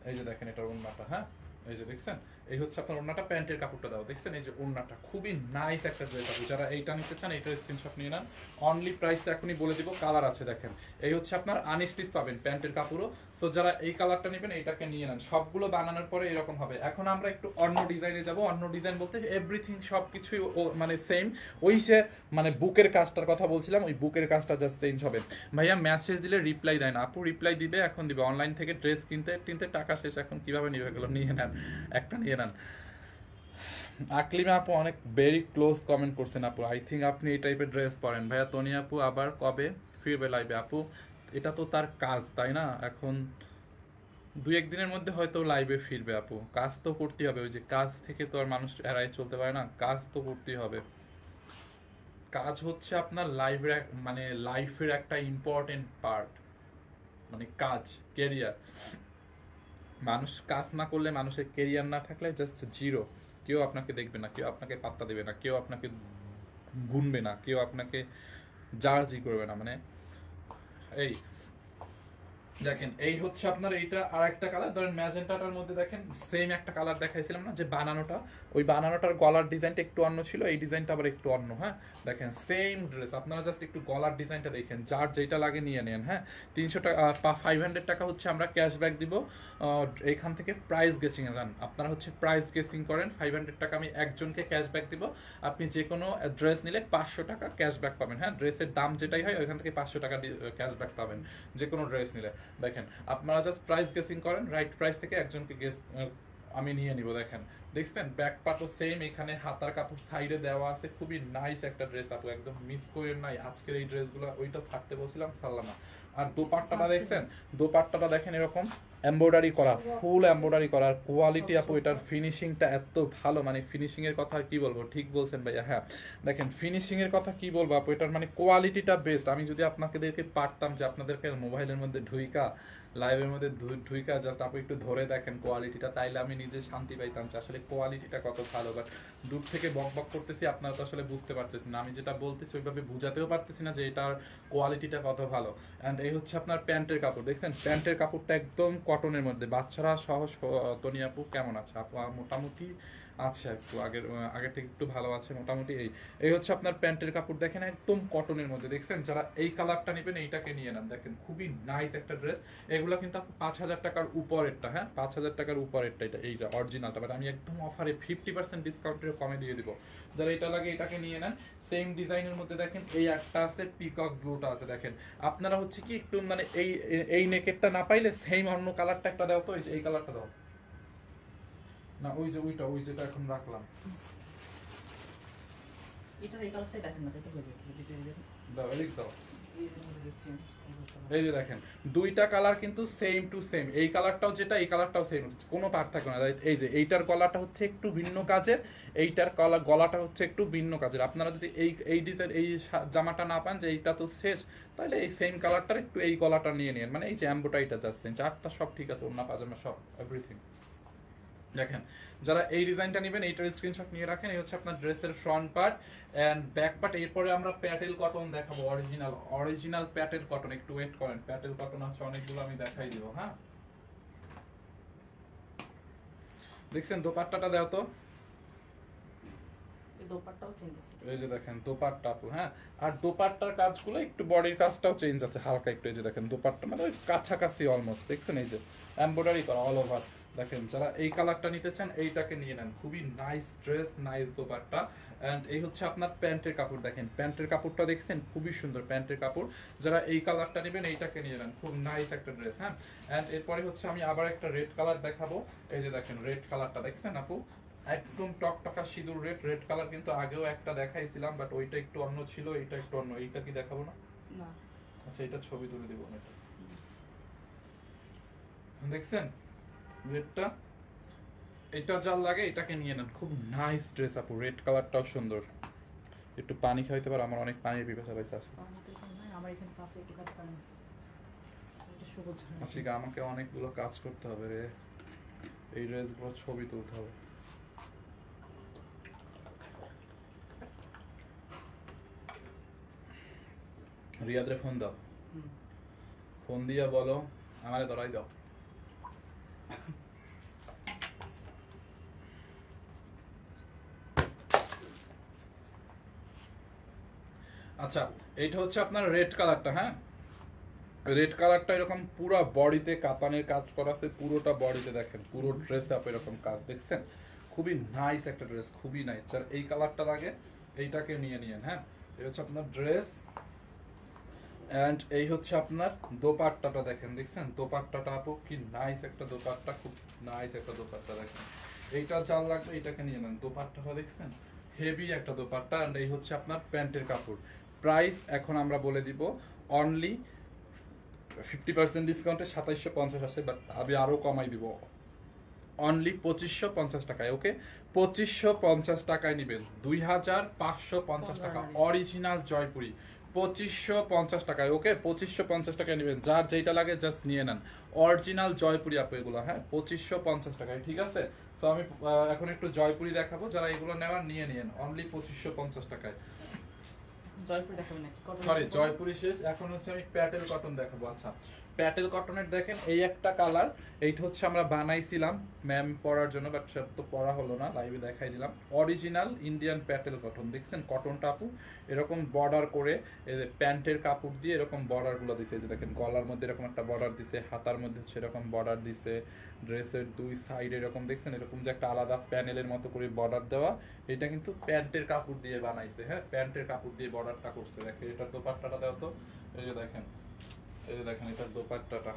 এই যে দেখেন এটার ওন্নাটা। হ্যাঁ, এই যে দেখছেন এই হচ্ছে আপনার ওন্নাটা, প্যান্টের কাপড়টা দাও। দেখছেন এই যে ওন্নাটা খুবই নাইস একটা ড্রেস আছে। যারা এইটা নিতে চান এইটার স্ক্রিনশট নিয়ে নেন। অনলি প্রাইসটা এখনই বলে দিব, কালার আছে দেখেন। এই হচ্ছে আপনার আনস্টিচ পাবেন প্যান্টের কাপড়ও। সো যারা এই কালারটা নেবেন এইটাকে নিয়ে নেন। সবগুলো বানানোর পরে এরকম হবে। এখন আমরা একটু অন্য ডিজাইনে যাব। অন্য ডিজাইন বলতে এভরিথিং সবকিছুই মানে সেম। ওই যে মানে বুকের কাজটার কথা বলছিলাম, ওই বুকের কাজটা জাস্ট চেঞ্জ হবে। ভাইয়া মেসেজ দিলে রিপ্লাই দেয় না। আপু রিপ্লাই দিবে, এখন দিবে। অনলাইন থেকে ড্রেস কিনতে টাকা শেষ, এখন কিভাবে নিবে? এগুলো নিয়ে নেন, একটা নিয়ে নেন। আকলিমা আপু অনেক ভেরি ক্লোজ কমেন্ট করছেন আপু, আই থিঙ্ক আপনি এই টাইপের ড্রেস পরেন। ভাইয়া তনি আপু আবার কবে ফিরবে লাইভে? আপু এটা তো তার কাজ, তাই না? এখন 2-1 দিনের মধ্যে হয়তো লাইভে ফিরবে আপু। কাজ তো করতেই হবে, ওই যে কাজ থেকে তো আর মানুষ এড়াই চলতে পারে না, কাজ তো করতেই হবে। কাজ হচ্ছে আপনার লাইফের একটা ইম্পর্টেন্ট পার্ট, মানে কাজ, কেরিয়ার। মানুষ কাজ না করলে, মানুষের কেরিয়ার না থাকলে জাস্ট জিরো। কেউ আপনাকে দেখবে না, কেউ আপনাকে পাত্তা দেবে না, কেউ আপনাকে গুনবে না, কেউ আপনাকে জার্জই করবে না। মানে এই দেখেন এই হচ্ছে আপনার এইটা। আর একটা কালার ধরেন ম্যাজেন্টাটার মধ্যে দেখেন সেম একটা কালার দেখাইছিলাম না, যে বানানোটা, ওই বানানোটার গলার ডিজাইনটা একটু অন্য ছিল, এই ডিজাইনটা আবার একটু অন্য। হ্যাঁ, দেখেন সেম ড্রেস, আপনারা জাস্ট একটু গলার ডিজাইনটা দেখেন, যার যেটা লাগে নিয়ে নেন। হ্যাঁ, 300 টাকা 500 টাকা হচ্ছে আমরা ক্যাশব্যাক দিব। এখান থেকে প্রাইস গেসিং এ যান, আপনারা হচ্ছে প্রাইস গেসিং করেন। 500 টাকা আমি একজনকে ক্যাশব্যাক দিব। আপনি যে কোনো ড্রেস নিলে 500 টাকা ক্যাশব্যাক পাবেন। হ্যাঁ, ড্রেসের দাম যেটাই হয় ওইখান থেকে 500 টাকা ক্যাশব্যাক পাবেন যে কোনো ড্রেস নিলে। দেখেন আপনারা জাস্ট প্রাইস গেসিং করেন, রাইট প্রাইস থেকে একজনকে গেস আমি নিয়ে নিব। দেখেন দেখছেন ব্যাক পার্টও সেম, এখানে হাতার কাপড় সাইডে দেওয়া আছে। খুবই নাইস একটা ড্রেস আপু, একদম মিস করেন নাই আজকের এই ড্রেসগুলো। ওইটা থাকতে বলছিলাম সাল্লামা। আর দোপাট্টাটা দেখছেন, দোপাট্টাটা দেখেন এরকম এমব্রয়ডারি করা, ফুল এমব্রয়ডারি করা। কোয়ালিটি আপু এটার ফিনিশিংটা এত ভালো, মানে ফিনিশিং এর কথা আর কি বলবো। ঠিক বলছেন ভাইয়া। হ্যাঁ, দেখেন ফিনিশিং এর কথা কি বলবো আপু, এটার মানে কোয়ালিটিটা বেস্ট। আমি যদি আপনাদেরকে পারতাম যে আপনাদেরকে মোবাইলের মধ্যে ঢুইকা, লাইভের মধ্যে ঢুইকা জাস্ট আপু একটু ধরে দেখেন কোয়ালিটিটা, তাইলে আমি নিজে শান্তি পাইতাম যে আসলে কোয়ালিটিটা কত ভালো। বাট দূর থেকে বক বক করতেছি, আপনারা তো আসলে বুঝতে পারতেছেন না। আমি যেটা বলতেছি ওইভাবে বুঝাতেও পারতেছি না যে এটার কোয়ালিটিটা কত ভালো। অ্যান্ড এই হচ্ছে আপনার প্যান্টের কাপড়। দেখছেন প্যান্টের কাপড়টা একদম কটনের মধ্যে। বাচ্চারা সহ তনি আপু কেমন আছে? আপু মোটামুটি আছে, একটু আগের থেকে একটু ভালো আছে মোটামুটি। এই হচ্ছে আপনার প্যান্টের কাপড়, দেখেন একদম কটনের মধ্যে। দেখছেন যারা এই কালারটা নেবেন এইটাকে নিয়ে নেন। দেখেন খুবই নাইস একটা ড্রেস। এগুলো কিন্তু 5000 টাকার উপরেরটা। হ্যাঁ, 5000 টাকার উপরেরটা এইটা অরিজিনালটা। বাট আমি একদম অফারে 50% ডিসকাউন্টের কমে দিয়ে দিব। যারা এটা লাগে এটাকে নিয়ে নেন। সেম ডিজাইনের মধ্যে দেখেন এই একটা আছে, পিকক ব্লুটা আছে। দেখেন আপনারা হচ্ছে কি একটু মানে এই নেকেটটা না পাইলে সেম অন্য কালারটা একটা দাও তো, এই কালারটা দাও না, ওই যে ওই যেটা এখন রাখলাম। এটা এই কালারটাই দেখেন না, এটা হয়ে যাবে। দাও এদিক দাও। এই যে দেখেন দুইটা কালার কিন্তু সেম টু সেম। এই কালারটাও যেটা, এই কালারটাও সেম, কোনো পার্থক্য না। এই যে এইটার গলাটা হচ্ছে একটু ভিন্ন কাজের, এইটার গলাটা হচ্ছে একটু ভিন্ন কাজের। আপনারা যদি এই ডিজাইন এই জামাটা না পান যে এইটা তো শেষ, তাহলে এই সেম কালারটার একটু এই গলাটা নিয়ে নিন। মানে এই যে এমব্রয়ডারিটা যাচ্ছে, চারটা সব ঠিক আছে, ওন্না পাজামা সব এভরিথিং। দেখেন যারা এই ডিজাইনটা নেবেন এইটার স্ক্রিনশট নিয়ে রাখেন। এই হচ্ছে আপনার ড্রেসের front part and back part. এরপরে আমরা প্যাটেল কটন দেখাবো, অরিজিনাল প্যাটেল কটন। একটু ওয়েট করেন, প্যাটেল কটন আছে অনেকগুলো, আমি দেখাই দিব। হ্যাঁ, দেখছেন দোপাট্টাটা দাও তো। এই যে দেখেন দোপাট্টা আপু। হ্যাঁ, আর দোপাট্টার কাজগুলো একটু বডির কাজটাও চেঞ্জ আছে হালকা একটু। এই যে দেখেন দোপাট্টা মানে ওই কাছাকাছি অলমোস্ট। দেখছেন এই যে এমব্রয়ডারি করা অল ওভার। দেখেন যারা এই কালারটা নিতে চান এইটাকে নিয়ে নেন, খুবই nice dress, nice dupatta. And এই হচ্ছে আপনার প্যান্টের কাপড়, দেখেন প্যান্টের কাপড়টা দেখছেন খুবই সুন্দর প্যান্টের কাপড়। যারা এই কালারটা নেবেন এইটাকে নিয়ে নেন, খুব নাইস একটা ড্রেস। হ্যাঁ, এন্ড এরপরে হচ্ছে আমি আবার একটা রেড কালার দেখাবো। এই যে দেখেন রেড কালারটা দেখছেন আপু, একদম টকটকা সিঁদুর রেড। রেড কালার কিন্তু আগেও একটা দেখাইছিলাম, বাট ওইটা একটু অন্য ছিল, এইটা একটু অন্য। এইটা কি দেখাবো না? না। আচ্ছা, এটা ছবি তুলে দিব না, এটা দেখছেন রেডটা, এটা যার লাগে এটাকে নিয়ে নেন, খুব নাইস ড্রেস আপু। রেড কালারটাও সুন্দর। একটু পানি খাইতে পারো, আমার অনেক পানির পিপাসা পাইছে আজকে। আমাদের এখানে নাই, আমার এখানে পাশে একটু কাজ করেন। এটা সবুজ। আজকে আমাকে অনেকগুলো কাজ করতে হবে রে, এই ড্রেসগুলো ছবি তুলতে হবে। রিয়াদরে ফোন দাও, ফোন দিয়া বলো আমারে ধরাই দাও। আচ্ছা, এইটা হচ্ছে আপনার রেড কালারটা। হ্যাঁ, রেড কালারটা এরকম পুরো বডিতে কাতানের কাজ করা আছে, পুরোটা বডিতে দেখেন, পুরো ড্রেস আপ এরকম কাজ দেখছেন, খুবই নাইস একটা ড্রেস, খুবই নাইস। আর এই কালারটা লাগে এইটাকে নিয়ে নিয়েন। হ্যাঁ, এই হচ্ছে আপনার ড্রেস। এন্ড এই হচ্ছে আপনার দোপাট্টাটা দেখেন, দেখছেন দোপাট্টাটা আপু কি নাইস একটা দোপাট্টা, খুব নাইস একটা দোপাট্টা দেখেন। এইটা চাল লাগবে, এইটাকে নিয়ে নেন। দোপাট্টাটা দেখছেন হেভি একটা দোপাট্টা। এন্ড এই হচ্ছে আপনার প্যান্টের কাপড়। প্রাইস এখন আমরা বলে দিব অনলি 50% ডিসকাউন্টে 2750 আছে, বাট আমি আরো কমাই দিব, অনলি 2550 টাকায়। ওকে, 2550 টাকায় নেবেন, 2550 টাকা অরিজিনাল জয়পুরি, 2550 টাকায়। ওকে, 2550 টাকায় নেবেন, যার যেটা লাগে জাস্ট নিয়ে নেন। অরিজিনাল জয়পুরি আপু এগুলো। হ্যাঁ, 2550 টাকায়, ঠিক আছে। তো আমি এখন একটু জয়পুরি দেখাবো, যারা এগুলো নেওয়ার নিয়ে নিন, অনলি 2550 টাকায়। জয়পুরি দেখাবেন নাকি? সরি, জয়পুরি শেষ, এখন হচ্ছে আমি প্যাটেল কটন দেখাবো। আচ্ছা, প্যাটেল কটনের দেখেন এই একটা কালার, এইটা হচ্ছে আমরা বানাইছিলাম ম্যাম পরার জন্য, বাট সব তো পরা হলো না, লাইভে দেখাই দিলাম। অরিজিনাল ইন্ডিয়ান প্যাটেল কটন, দেখছেন কটনটা আপু এরকম বর্ডার করে, এই যে প্যান্টের কাপড় দিয়ে এরকম বর্ডার গুলো দিছে। এই যে দেখেন গলার মধ্যে এরকম একটা বর্ডার দিছে, হাতার মধ্যে হচ্ছে এরকম বর্ডার দিছে, ড্রেসের দুই সাইডে এরকম দেখছেন এরকম যে একটা আলাদা প্যানেলের মতো করে বর্ডার দেওয়া। এটা কিন্তু প্যান্টের কাপড় দিয়ে বানাইছে। হ্যাঁ, প্যান্টের কাপড় দিয়ে বর্ডারটা করছে। দেখেন এটার দোপাট্টাটা দাও তো, এই যে দেখেন, এই যে দেখেন এটার দোপাট্টাটা,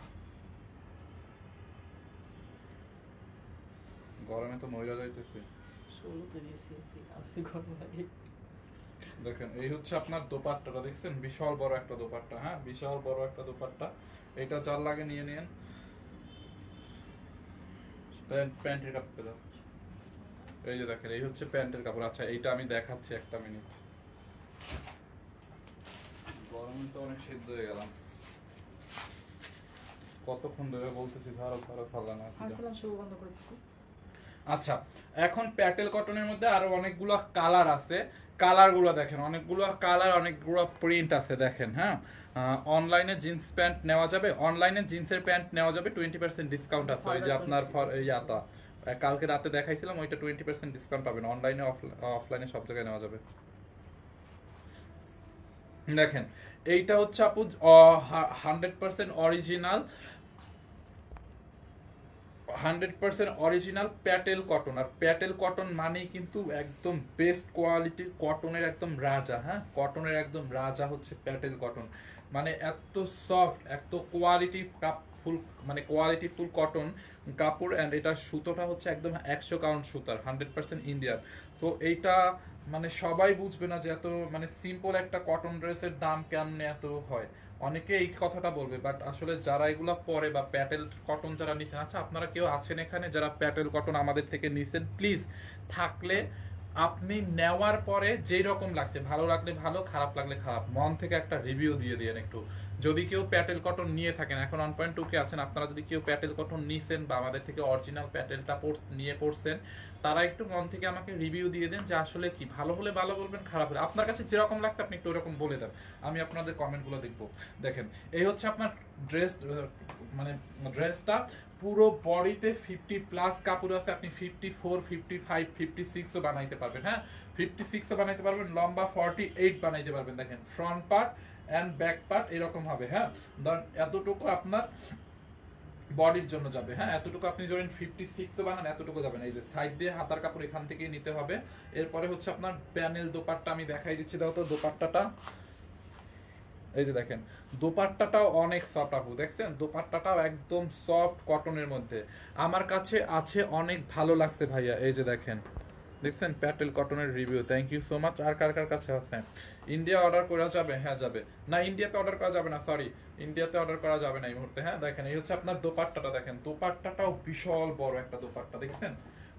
গরমে তো মইরা যাইতেছে। দেখেন এই হচ্ছে আপনার দোপাট্টাটা, দেখছেন বিশাল বড় একটা দোপাট্টা। হ্যাঁ, বিশাল বড় একটা দোপাট্টা। এটা যার লাগে নিয়ে নিন। প্যান্টের কাপড় দাও, এই যে দেখেন এই হচ্ছে প্যান্টের কাপড়। আচ্ছা, এইটা আমি দেখাচ্ছি, একটা মিনিট, গরমে তো অনেক সিদ্ধ হয়ে গেলাম, কতক্ষণ ধরে বলতেছি ছাড়ো ছাড়ো, ছাড়লা না। আচ্ছা, এখন প্যাটেল কটনের মধ্যে আরো অনেকগুলো কালার আছে, কালার গুলো দেখেন, অনেকগুলো কালার, অনেকগুলো প্রিন্ট আছে দেখেন। হ্যাঁ, অনলাইনে জিন্স প্যান্ট নেওয়া যাবে, অনলাইনে জিন্সের প্যান্ট নেওয়া যাবে, 20% ডিসকাউন্ট আছে। ওই যে আপনার ইয়াতা কালকে রাতে দেখাইছিলাম, ওইটা 20% ডিসকাউন্ট পাবেন। অনলাইনে অফলাইনে সব জায়গায় নেওয়া যাবে। দেখেন এইটা হচ্ছে আপু 100% অরিজিনাল, 100% অরিজিনাল প্যাটেল কটন। আর প্যাটেল কটন মানেই কিন্তু একদম বেস্ট কোয়ালিটির কটনের একদম রাজা। হ্যাঁ, কটনের একদম রাজা হচ্ছে প্যাটেল কটন, মানে এত সফট, এত কোয়ালিটি ফুল, মানে কোয়ালিটি ফুল কটন কাপড়। অ্যান্ড এটার সুতোটা হচ্ছে একদম 100 কাউন্ট সুতার, 100% ইন্ডিয়ান। তো এইটা মানে সবাই বুঝবে না যে এত মানে সিম্পল একটা কটন ড্রেসের দাম কেন এত হয়। অনেকে এই কথাটা বলবে, বাট আসলে যারা এগুলা পরে বা প্যাটেল কটন যারা নিছেন, আচ্ছা আপনারা কেউ আছেন এখানে যারা প্যাটেল কটন আমাদের থেকে নিছেন, প্লিজ থাকলে আপনি নেওয়ার পরে যেই রকম লাগছে, ভালো লাগলে ভালো, খারাপ লাগলে খারাপ, মন থেকে একটা রিভিউ দিয়ে দিয়েন একটু। যদি কেউ প্যাটেল কটন নিয়ে থাকেন, এখন 1.2 কে আছেন আপনারা, যদি কেউ প্যাটেল কটন নিছেন বা আমাদের থেকে অরিজিনাল প্যাটেলটা নিয়ে পড়ছেন, তারা একটু মন থেকে আমাকে রিভিউ দিয়ে দেন যে আসলে কি, ভালো হলে ভালো বলবেন, খারাপ হলে আপনার কাছে যেরকম লাগছে আপনি একটু ওরকম বলে দেন, আমি আপনাদের কমেন্টগুলো দেখবো। দেখেন এই হচ্ছে আপনার ড্রেস, মানে ড্রেসটা পুরো বডিতে 50+ কাপড় আছে, আপনি 54, 55, 56ও বানাইতে পারবেন। হ্যাঁ, 56ও বানাইতে পারবেন, লম্বা 48 বানাইতে পারবেন। দেখেন front part and back part এরকম হবে। হ্যাঁ, ধরেন এতটুকু আপনার বডির জন্য যাবে, হ্যাঁ এতটুকু আপনি ধরেন 56 বানান এতটুকু যাবে না, এই যে সাইড দিয়ে হাতার কাপড় এখান থেকেই নিতে হবে। এরপরে হচ্ছে আপনার প্যানেল দোপাট্টা আমি দেখাই দিচ্ছি, দাও তো দোপাট্টাটা, এই যে দেখেন দোপাট্টাটাও অনেক সফট আপু, দেখছেন দোপাট্টাটাও একদম সফট কটনের মধ্যে, আমার কাছে আছে অনেক ভালো লাগছে ভাইয়া। এই যে দেখেন দেখছেন প্যাটেল কটনের review, thank you so much. আর কার কার কাছে আছে? ইন্ডিয়া অর্ডার করা যাবে? হ্যাঁ যাবে। না ইন্ডিয়াতে অর্ডার করা যাবে না, সরি ইন্ডিয়াতে অর্ডার করা যাবে না এই মুহূর্তে। হ্যাঁ দেখেন এই হচ্ছে আপনার দোপাট্টাটা, দেখেন দোপাট্টাটাও বিশাল বড় একটা দোপাট্টা, দেখছেন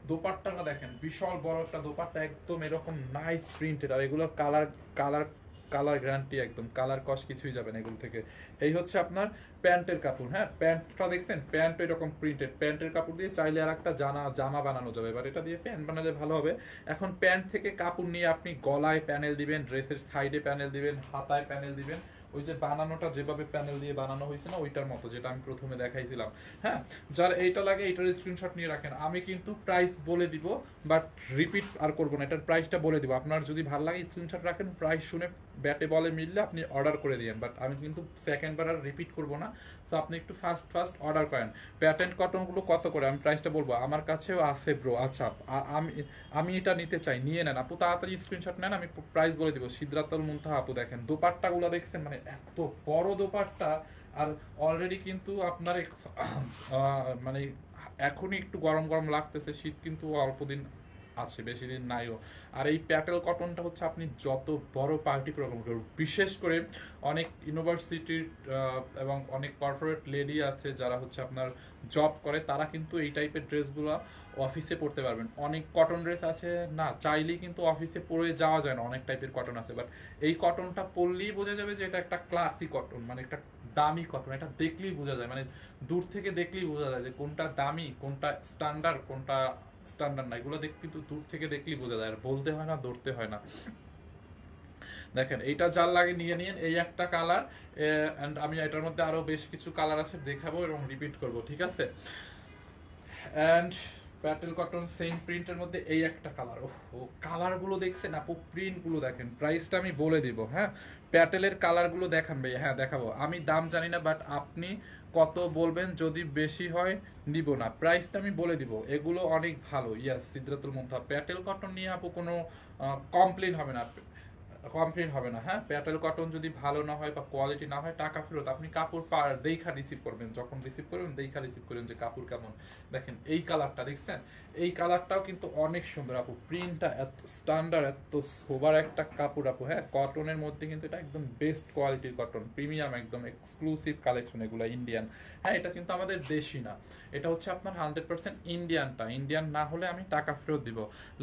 দোপাট্টাটা দেখেন বিশাল বড় একটা দোপাট্টা, একদম এরকম নাইস প্রিন্টেড, আর এগুলো কালার কালার কালার গ্যারান্টি, একদম কালার কস কিছুই যাবে না এগুলো থেকে। এই হচ্ছে আপনার প্যান্টের কাপড়, হ্যাঁ প্যান্টটা দেখছেন প্যান্ট এরকম প্রিন্টেড, প্যান্টের কাপড় দিয়ে চাইলে আর একটা জামা বানানো যাবে, এবার এটা দিয়ে প্যান্ট বানালে ভালো হবে। এখন প্যান্ট থেকে কাপড় নিয়ে আপনি গলায় প্যানেল দিবেন, ড্রেসের সাইডে প্যানেল দিবেন, হাতায় প্যানেল দিবেন, ওই যে বানানোটা যেভাবে প্যানেল দিয়ে বানানো হয়েছে না ওইটার মতো, যেটা আমি প্রথমে দেখাইছিলাম। হ্যাঁ যার এইটা লাগে এইটার স্ক্রিনশট নিয়ে রাখেন, আমি কিন্তু প্রাইস বলে দিব বাট রিপিট আর করবো না, এটার প্রাইসটা বলে দিব, আপনার যদি ভালো লাগে স্ক্রিনশট রাখেন, প্রাইস শুনে ব্যাটে বলে মিললে আপনি অর্ডার করে দিয়েন, বাট আমি কিন্তু সেকেন্ড বার আর রিপিট করবো না, সো আপনি একটু ফাস্ট অর্ডার করেন। প্যাটেন্ট কটনগুলো কত করে আমি প্রাইসটা বলবো, আমার কাছেও আছে ব্রো, আচ্ছা আমি এটা নিতে চাই, নিয়ে নেন আপু, তাড়াতাড়ি স্ক্রিনশট নেন, আমি প্রাইস বলে দিব। সিদ্ধার্থল মুনতাহা আপু দেখেন দোপাট্টাগুলো দেখছেন, মানে এত বড় দোপাট্টা, আর অলরেডি কিন্তু আপনার মানে এখনই একটু গরম গরম লাগতেছে, শীত কিন্তু অল্প দিন আছে, বেশি দিন নাইও। আর এই প্যাটেল কটনটা হচ্ছে আপনি যত বড় পার্টি প্রোগ্রাম করবেন, বিশেষ করে অনেক ইউনিভার্সিটির এবং অনেক কর্পোরেট লেডি আছে যারা হচ্ছে আপনার জব করে, তারা কিন্তু এই টাইপের ড্রেসগুলো অফিসে পরতে পারবেন। অনেক কটন ড্রেস আছে না চাইলেই কিন্তু অফিসে পরে যাওয়া যায় না, অনেক টাইপের কটন আছে, বাট এই কটনটা পরলেই বোঝা যাবে যে এটা একটা ক্লাসিক কটন, মানে একটা দামি কটন, এটা দেখলেই বোঝা যায়, মানে দূর থেকে দেখলেই বোঝা যায় যে কোনটা দামি কোনটা স্ট্যান্ডার্ড কোনটা স্ট্যান্ডার্ড না, এগুলো কিন্তু দূর থেকে দেখলেই বোঝা যায়, আর বলতে হয় না ধরতে হয় না। দেখেন এইটা যার লাগে নিয়ে নিন, এই একটা কালার, এন্ড আমি এটার মধ্যে আরো বেশ কিছু কালার আছে দেখাবো এবং রিপিট করব, ঠিক আছে। এন্ড প্যাটেল কটন সেম প্রিন্টের মধ্যে এই একটা কালার, ও কালারগুলো দেখছেন আপু, প্রিন্টগুলো দেখেন, প্রাইসটা আমি বলে দিব। হ্যাঁ প্যাটেলের কালারগুলো দেখান ভাই, হ্যাঁ দেখাবো, আমি দাম জানি না বাট আপনি কত বলবেন, যদি বেশি হয় নিব না, প্রাইসটা আমি বলে দিব। এগুলো অনেক ভালো, ইয়াস সিদ্ধার্থুল মুনতাহা, প্যাটেল কটন নিয়ে আপু কোনো কমপ্লেন হবে না, কমপ্লেন হবে না। হ্যাঁ প্যাটেল কটন যদি ভালো না হয় বা কোয়ালিটি না হয় টাকা ফেরত, আপনি কাপড় দেখা রিসিভ করবেন, যখন রিসিভ করবেন দেখা রিসিভ করবেন যে কাপড় কেমন। দেখেন এই কালারটা দেখছেন, এই কালারটাও কিন্তু অনেক সুন্দর আপু, প্রিন্টটা এত স্ট্যান্ডার্ড এত সোবার একটা কাপড় আপু। হ্যাঁ কটনের মধ্যে কিন্তু এটা একদম বেস্ট কোয়ালিটির কটন, প্রিমিয়াম একদম এক্সক্লুসিভ কালেকশন এগুলো ইন্ডিয়ান। হ্যাঁ এটা কিন্তু আমাদের দেশি না, এটা হচ্ছে আপনার 100% ইন্ডিয়ানটা, ইন্ডিয়ান না হলে আমি টাকা ফেরত দিব।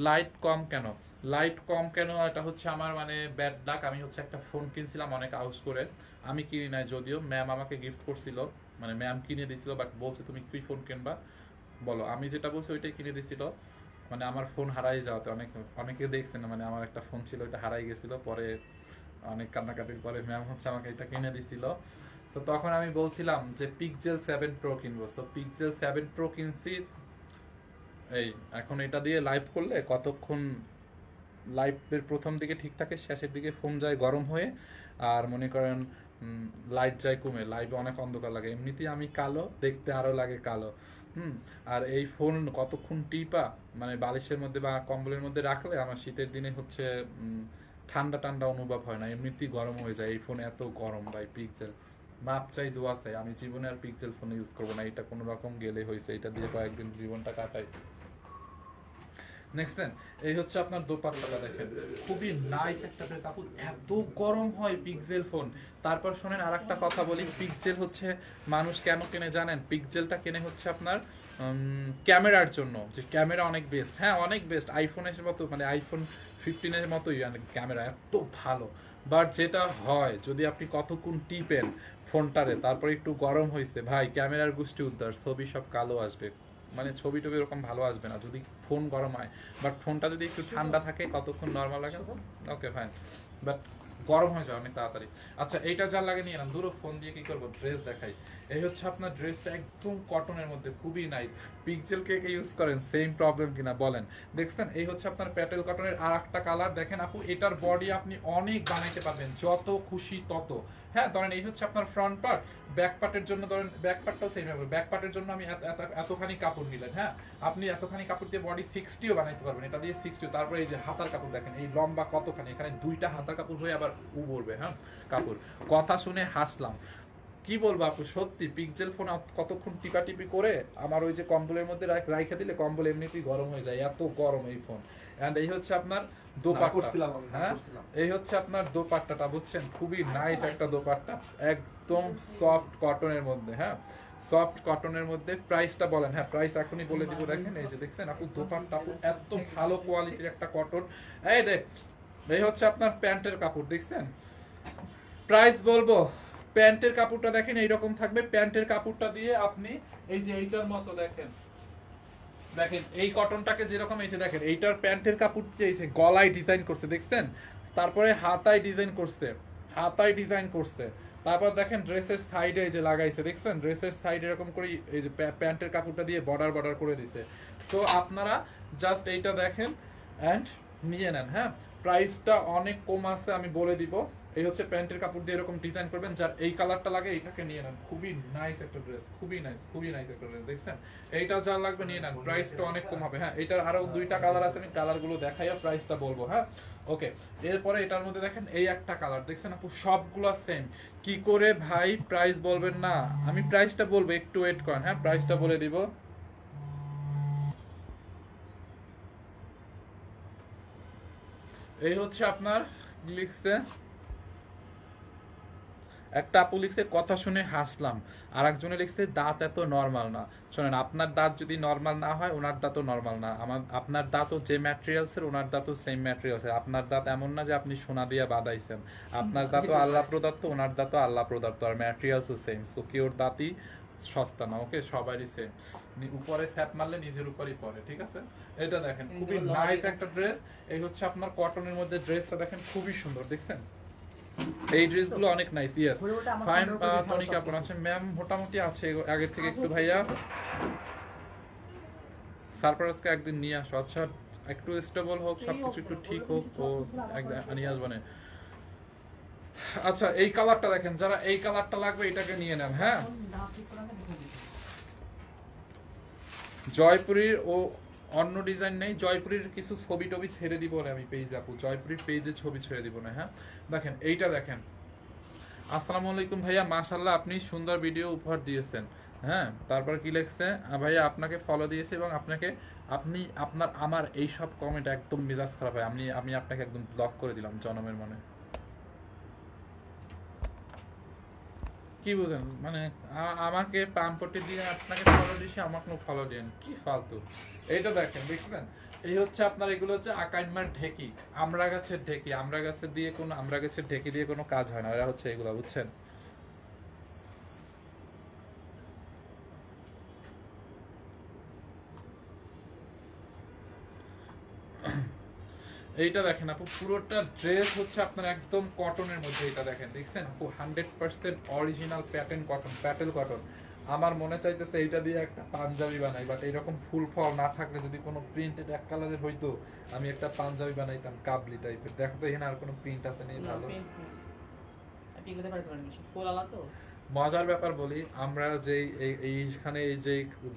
লাইট কম কেন, লাইট কম কেন এটা হচ্ছে আমার মানে ব্যাড লাক, আমি হচ্ছে একটা ফোন কিনছিলাম অনেক আউস করে, আমি কিনি নাই যদিও, ম্যাম আমাকে গিফট করছিল, মানে ম্যাম কিনে দিছিল, বাট বলছে তুমি কি ফোন কিনবা বলো, আমি যেটা বলছি ওইটাই কিনে দিছিল, মানে আমার ফোন হারাই যাওয়াতে অনেকে দেখছেন না, মানে আমার একটা ফোন ছিল ওইটা হারাই গেছিল, পরে অনেক কান্নাকাটির পরে ম্যাম হচ্ছে আমাকে এটা কিনে দিছিল। সো তখন আমি বলছিলাম যে পিক্সেল 7 প্রো কিনবো, সো পিক্সেল 7 প্রো কিনছি, এই এখন এটা দিয়ে লাইভ করলে কতক্ষণ লাইভের প্রথম দিকে ঠিক থাকে, শেষের দিকে ফোন যায় গরম হয়ে, আর মনে করেন লাইট যায় কমে, লাইভে অনেক অন্ধকার লাগে, এমনিতেই আমি কালো, দেখতে আরো লাগে কালো। আর এই ফোন কতক্ষণ টিপা মানে বালিশের মধ্যে বা কম্বলের মধ্যে রাখলে আমার শীতের দিনে হচ্ছে ঠান্ডা ঠান্ডা অনুভব হয় না, এমনিতেই গরম হয়ে যায়, এই ফোন এত গরম ভাই। পিক্সেল মাপ চাই দোয়া চাই, আমি জীবনে আর পিক্সেল ফোন ইউজ করবো না, এটা কোনো রকম গেলে হয়েছে, এটা দিয়ে কয়েকদিন জীবনটা কাটাই। নেক্সট এই হচ্ছে আপনার দোপাট্টাটা দেখেন, খুবই নাইস একটা ড্রেস আপু, এত গরম হয় পিক্সেল ফোন। তারপর শোনেন আর একটা কথা বলি, পিক্সেল হচ্ছে মানুষ কেন কেনে জানেন, পিক্সেলটা কেনে হচ্ছে আপনার ক্যামেরার জন্য, যে ক্যামেরা অনেক বেস্ট, হ্যাঁ অনেক বেস্ট, আইফোনের মতো, মানে আইফোন 15-এর মতোই ক্যামেরা এত ভালো, বাট যেটা হয় যদি আপনি কতক্ষণ টিপেন ফোনটারে, তারপর একটু গরম হয়েছে ভাই, ক্যামেরার গোষ্ঠী উদ্ধার, ছবি সব কালো আসবে, মানে ছবি টবি এরকম ভালো আসবে না যদি ফোন গরম হয়, বাট ফোনটা যদি একটু ঠান্ডা থাকে কতক্ষণ নর্মাল লাগে, ওকে ফাইন, বাট গরম হয়ে যায় অনেক তাড়াতাড়ি। আচ্ছা এইটা যার লাগে নিয়ে নেন, দূর ফোন দিয়ে কি করবো, ড্রেস দেখাই। এই হচ্ছে আপনার ড্রেসটা একদম কটনের মধ্যে, খুবই নাইস। পিক্সেল কে ইউজ করেন, সেম প্রবলেম কিনা বলেন। দেখছেন এই হচ্ছে আপনার প্যাটেল কটনের আর একটা কালার। দেখেন আপু এটার বডি আপনি অনেক বানাইতে পারবেন, যত খুশি তত। হ্যাঁ ধরেন এই হচ্ছে আপনার ফ্রন্ট পার্ট, ব্যাক পার্টের জন্য ধরেন ব্যাক পার্টটাও সেম হবে। ব্যাক পার্টের জন্য আমি এতখানি কাপড় নিলেন, হ্যাঁ আপনি এতখানি কাপড় দিয়ে বডি 60ও বানাইতে পারবেন, এটা দিয়ে 60। তারপরে এই যে হাতার কাপড় দেখেন এই লম্বা কতখানি, এখানে দুইটা হাতার কাপড় হয়ে আবার উড়বে। হ্যাঁ কাপড়, কথা শুনে হাসলাম। কি বলবো আপু, সত্যি পিক্সেল ফোন কতক্ষণ টিপাটিপি করে আমার ওই যে কম্বলের মধ্যে রাইখা দিলে কম্বল এমনিতেই গরম হয়ে যায়, এত গরম এই ফোন। এন্ড এই হচ্ছে আপনার দোপাট্টা, হ্যাঁ এই হচ্ছে আপনার দোপাট্টাটা, বুঝছেন খুবই নাইস একটা দোপাট্টা, একদম সফট কটনের মধ্যে। হ্যাঁ সফট কটনের মধ্যে। প্রাইসটা বলেন। হ্যাঁ প্রাইস এখনই বলে দিব। দেখেন এই যে দেখছেন আপু দোপাট্টা, আপু এত ভালো কোয়ালিটির একটা কটন। এই দেখ এই হচ্ছে আপনার প্যান্টের কাপড়, দেখছেন প্রাইস বলবো। প্যান্টের কাপড়টা দেখেন এইরকম থাকবে, প্যান্টের কাপড়টা দিয়ে আপনি এই যে এইটার মতো দেখেন, দেখেন এই কটনটাকে যেরকম এই যে দেখেন এইটার প্যান্টের কাপড় এই যে গলায় ডিজাইন করছে, দেখছেন তারপরে হাতায় ডিজাইন করছে, হাতায় ডিজাইন করছে, তারপর দেখেন ড্রেসের সাইডে এই যে লাগাইছে, দেখছেন ড্রেসের সাইডে এরকম করে এই যে প্যান্টের কাপড়টা দিয়ে বর্ডার বর্ডার করে দিছে। তো আপনারা জাস্ট এইটা দেখেন এন্ড নিয়ে নেন। হ্যাঁ প্রাইসটা অনেক কম আছে, আমি বলে দিব। এই হচ্ছে প্যান্টের কাপড় দিয়ে এরকম ডিজাইন করবেন, যার এই কালারটা লাগে এইটাকে নিয়ে নেন। খুবই নাইস একটা ড্রেস, খুবই নাইস, খুবই নাইস একটা ড্রেস, দেখছেন এইটা যার লাগবে নিয়ে নেন, প্রাইসটা অনেক কম হবে। হ্যাঁ এটার আরো দুইটা কালার আছে, আমি কালারগুলো দেখাইয়া প্রাইসটা বলবো। হ্যাঁ ওকে, এরপরে এটার মধ্যে দেখেন এই একটা কালার, দেখছেন আপু সবগুলো সেম। কি করে ভাই প্রাইস বলবেন না, আমি প্রাইসটা বলবো, একটু ওয়েট করেন। হ্যাঁ প্রাইসটা বলে দিব। এই হচ্ছে আপনার লিখছে, একটা আপু লিখছে কথা শুনে হাসলাম, আর একজনে লিখছে দাঁত এত নরমাল না। শোনেন আপনার দাঁত যদি নরমাল না হয় ওনার দাঁতও নরমাল না। আপনার দাঁতও যে ম্যাটেরিয়ালসের ওনার দাঁতও সেম ম্যাটেরিয়ালসের। আপনার দাঁত এমন না যে আপনি সোনা দিয়ে বাঁধাইছেন, আপনার দাঁতও আল্লাহ প্রদত্ত, ওনার দাঁতও আল্লাহ প্রদত্ত, আর ম্যাটেরিয়ালসও সেম। সো কেউর দাঁতই সস্তা না, ওকে সবারই সেম। উপরে স্যাপ মারলে নিজের উপরই পড়ে, ঠিক আছে। এটা দেখেন খুবই নাইস একটা ড্রেস। এই হচ্ছে আপনার কটনের মধ্যে ড্রেসটা দেখেন খুবই সুন্দর, দেখছেন এই ড্রেসগুলো অনেক নাইস। ইয়েস ফাইন টনি কাপড় আছে ম্যাম, মোটামুটি আছে আগের থেকে একটু। ভাইয়া সারপ্রাইজকে একদিন নিয়ে আসো। আচ্ছা একটু স্টেবল হোক, সবকিছু একটু ঠিক হোক, ও একদিন নিয়ে আসবো না। আচ্ছা এই কালারটা দেখেন, যারা এই কালারটা লাগবে এটাকে নিয়ে নেন। হ্যাঁ জয়পুরীর ও অন্য ডিজাইন নেই, জয়পুরীর কিছু ছবি টবি ছেড়ে দিব না আমি পেজ আপু, জয়পুরীর পেজে ছবি ছেড়ে দিব না। হ্যাঁ দেখেন এইটা দেখেন। আসসালামু আলাইকুম ভাইয়া, মাশাআল্লাহ আপনি সুন্দর ভিডিও উপহার দিয়েছেন। হ্যাঁ তারপর কি লিখছে, ভাইয়া আপনাকে ফলো দিয়েছি এবং আপনাকে আমার এই সব কমেন্ট একদম মেজাজ খারাপ হয়, আমি আপনাকে একদম ব্লক করে দিলাম জনমের মনে। কি বুঝেন মানে, আমাকে পাম্পটি দিয়ে আপনাকে ফলো দিয়েছি, আমাকে ফলো দেন, কি ফালতু। এইটা দেখেন, দেখছেন এই হচ্ছে আপনার, এগুলো হচ্ছে আকাইমার ঢেকি, আমরা গাছের ঢেকি, আমরা গাছের ঢেকি দিয়ে কোনো কাজ হয় না, এরা হচ্ছে এগুলো, বুঝছেন। এইটা দেখেন আপু পুরোটা ড্রেস হচ্ছে আপনার একদম কটনের মধ্যে। এটা দেখেন, দেখছেন আপু 100% original pattern cotton, Patel cotton. আমার মনে চাইতেছে এইটা দিয়ে একটা পাঞ্জাবি বানাই, বাট এইরকম ফুল ফল না থাকলে যদি কোনো প্রিন্টেড এক কালারের হইতো আমি একটা পাঞ্জাবি বানাইতাম কাবলি টাইপের। দেখো তো এখানে আর কোনো প্রিন্ট আছে নেই ভালো। মজার ব্যাপার বলি, আমরা যেই এইখানে এই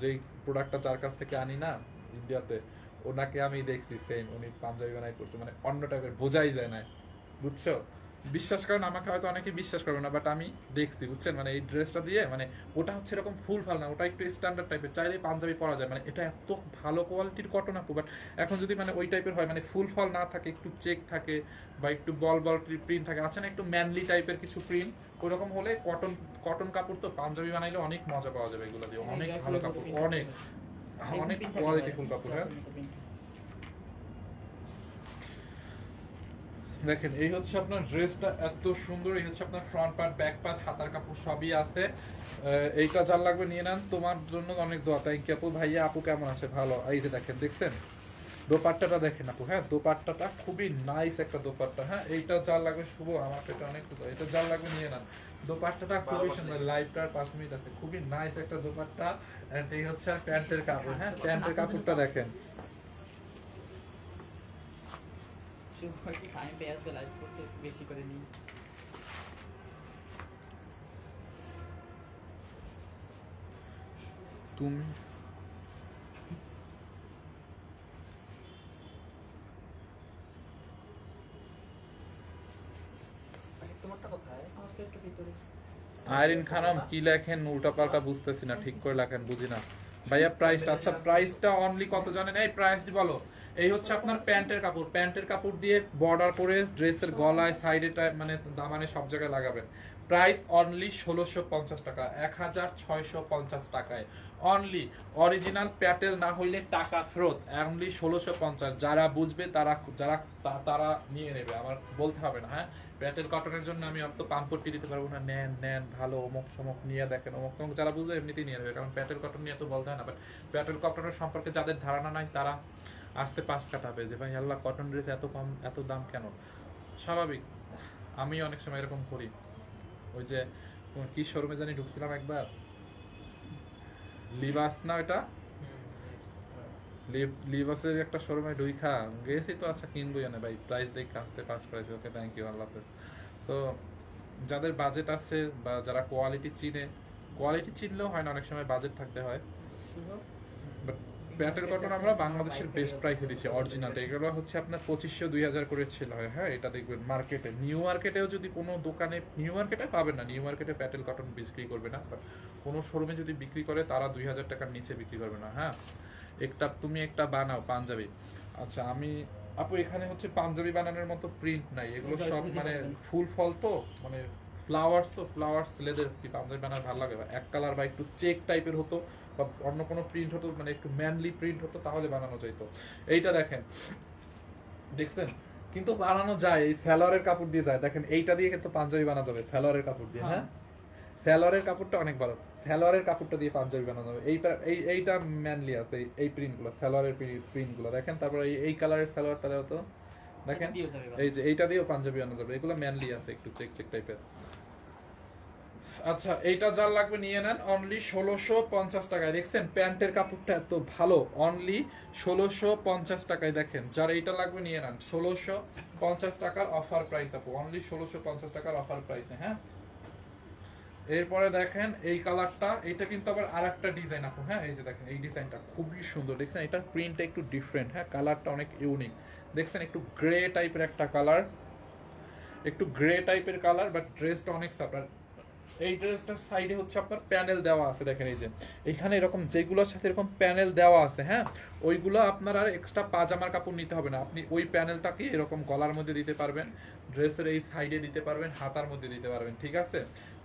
যেই প্রোডাক্টটা যার কাছ থেকে আনি না ইন্ডিয়াতে, ওনাকে আমি দেখছি সেম উনি পাঞ্জাবি বানাই করছে, মানে অন্য টাইপের, বোঝাই যায় না, বুঝছো। বিশ্বাস করেন, আমাকে হয়তো অনেকে বিশ্বাস করবে না, বাট আমি দেখছি, বুঝছেন। মানে এই ড্রেসটা দিয়ে মানে ওটা হচ্ছে এরকম ফুল ফাল না, ওটা একটু স্ট্যান্ডার্ড টাইপের, চাইলে পাঞ্জাবি পরা যায়। মানে এটা এত ভালো কোয়ালিটির কটন আপু, বাট এখন যদি মানে ওই টাইপের হয়, মানে ফুল ফল না থাকে, একটু চেক থাকে বা একটু বল প্রিন্ট থাকে, আছে না একটু ম্যানলি টাইপের কিছু প্রিন্ট, ওরকম হলে কটন কাপড় তো পাঞ্জাবি বানাইলে অনেক মজা পাওয়া যাবে এগুলো দিয়ে, অনেক ভালো কাপড়, অনেক কোয়ালিটি ফুল কাপড়। হ্যাঁ দেখেন এই হচ্ছে আপনার ড্রেসটা এত সুন্দর, এই হচ্ছে আপনার ফ্রন্ট পার্ট, ব্যাক পার্ট, হাতার কাপড় সবই আছে। এইটা যার লাগবে নিয়ে নেন, তোমার জন্য অনেক দোয়া। থ্যাংক ইউ আপু। ভাইয়া আপু কেমন আছে? ভালো। এই যে দেখেন, দেখছেন দোপাট্টাটা দেখেন আপু, হ্যাঁ দোপাট্টাটা খুবই নাইস একটা দোপাট্টা, হ্যাঁ এইটা যার লাগবে শুভ, আমার এটা অনেক এটা যার লাগবে নিয়ে নেন। দোপাট্টাটা খুবই সুন্দর, লাইভটার 5 মিনিট আছে, খুবই নাইস একটা দোপাট্টা। এন্ড এই হচ্ছে আর প্যান্টের কাপড়, হ্যাঁ প্যান্টের কাপড়টা দেখেন। টাইম পেয়ে আসবে লাইভ করতে, বেশি করে নিই। তুমি তোমারটা কোথায়? আমার তো একটু ভিতরে। আইরিন খানম কি লেখেন উল্টাপাল্টা বুঝতেছি না, ঠিক করে লেখেন, বুঝি না ভাইয়া। প্রাইসটা আচ্ছা, প্রাইসটা অনলি কত জানেন? এই প্রাইসটি বলো। এই হচ্ছে আপনার প্যান্টের কাপড়, প্যান্টের কাপড় দিয়ে বর্ডার করে ড্রেসের গলায় সাইডে মানে দামানে সব জায়গায় লাগাবেন। প্রাইস অনলি 1650 টাকা, 1650 টাকায় অনলি। অরিজিনাল প্যাটেল না হইলে টাকা ফেরত, অনলি 1650। যারা বুঝবে তারা তারা নিয়ে নেবে, আমার বলতে হবে না। হ্যাঁ প্যাটেল কটনের জন্য আমি অত পাম্পটি দিতে পারবো না, নেন নেন ভালো অমুক সমক নিয়ে দেখেন অমুক সমক, যারা বুঝবে এমনিতেই নিয়ে নেবে, কারণ প্যাটেল কটন নিয়ে তো বলতে হয় না। বাট প্যাটেল কটনের সম্পর্কে যাদের ধারণা নাই তারা আসতে পাঁচ কাটাবে যে ভাই আল্লাহ কটন ড্রেস এত কম, এত দাম কেন। স্বাভাবিক, আমি অনেক সময় এরকম করি। ওই যে কি শোরুমে জানি ঢুকছিলাম একবার, লিবাস না ওটা, লিবাসের একটা শোরুমে ঢুইখা গেছি তো, আচ্ছা কিনবো না ভাই, প্রাইস দেখে আসতে পাঁচ প্রাইস, ওকে থ্যাংক ইউ, আল্লাহ হাফেজ। সো যাদের বাজেট আছে বা যারা কোয়ালিটি চিনে, কোয়ালিটি চিনলেও হয় না, অনেক সময় বাজেট থাকতে হয়। বাট প্যাটেল কটন আমরা বাংলাদেশের বেস্ট প্রাইসে দিচ্ছি অরিজিনালটা। এগুলো হচ্ছে আপনার 2500-2000 করে ছিল হয়। হ্যাঁ এটা দেখবেন মার্কেটে, নিউ মার্কেটেও যদি কোনো দোকানে, নিউ মার্কেটে পাবেন না, নিউ মার্কেটে প্যাটেল কটন বিক্রি করবে না, বাট কোনো শোরুমে যদি বিক্রি করে তারা 2000 টাকার নিচে বিক্রি করবে না। হ্যাঁ তুমি একটা বানাও পাঞ্জাবি, আচ্ছা আমি আপু এখানে হচ্ছে পাঞ্জাবি বানানোর মতো প্রিন্ট নাই, এগুলো সব মানে ফুল ফল তো, মানে ফ্লাওয়ার্স তো, ফ্লাওয়ার্স লেদের কি পাঞ্জাবি বানার ভালো লাগে, এক কালার বা একটু চেক টাইপের হতো বা অন্য কোনো প্রিন্ট হতো, মানে একটু ম্যানলি প্রিন্ট হতো, তাহলে বানানো যাইতো। এইটা দেখেন, দেখছেন কিন্তু বানানো যায়, এই সালোয়ারের কাপড় দিয়ে যায়, দেখেন এইটা দিয়ে কিন্তু পাঞ্জাবি বানানো যাবে সালোয়ারের কাপড় দিয়ে। হ্যাঁ সালোয়ারের কাপড়টা অনেক ভালো, সালোয়ারের কাপড়টা দিয়ে পাঞ্জাবি বানানো যাবে। এইটা ম্যানলি আছে, এই প্রিন্টগুলো সালোয়ারের প্রিন্টগুলো দেখেন। তারপর এই কালারের সালোয়ারটা দাও তো, দেখেন এই যে এইটা দিয়েও পাঞ্জাবি বানানো যাবে, এগুলো ম্যানলি আছে একটু চেক চেক টাইপের। আচ্ছা এইটা যার লাগবে নিয়ে নেন, অনলি 1650 টাকায়। দেখছেন প্যান্টের কাপড়টা এত ভালো, অনলি 1650 টাকায়। দেখেন যার এইটা লাগবে নিয়ে নেন, 1650 টাকার অফার প্রাইস আপু, অনলি 1650 টাকার অফার প্রাইসে। হ্যাঁ এরপরে দেখেন এই কালারটা, এটা কিন্তু আবার আরেকটা ডিজাইন আপু। হ্যাঁ এই যে দেখেন এই ডিজাইনটা খুবই সুন্দর, দেখছেন এটার প্রিন্টটা একটু ডিফারেন্ট, হ্যাঁ কালারটা অনেক ইউনিক। দেখছেন একটু গ্রে টাইপের একটা কালার, একটু গ্রে টাইপের কালার, বাট ড্রেসটা অনেক সাপার। এই ড্রেসটার সাইডে হচ্ছে আপনার প্যানেল দেওয়া আছে, দেখেন এই যে এখানে এরকম যেগুলোর সাথে এরকম প্যানেল দেওয়া আছে, হ্যাঁ ওইগুলো আপনার আর এক্সট্রা পাজামার কাপড় নিতে হবে না, আপনি ওই প্যানেলটাকে এরকম গলার মধ্যে দিতে পারবেন, ড্রেসের এই সাইডে দিতে পারবেন, হাতার মধ্যে দিতে পারবেন, ঠিক আছে।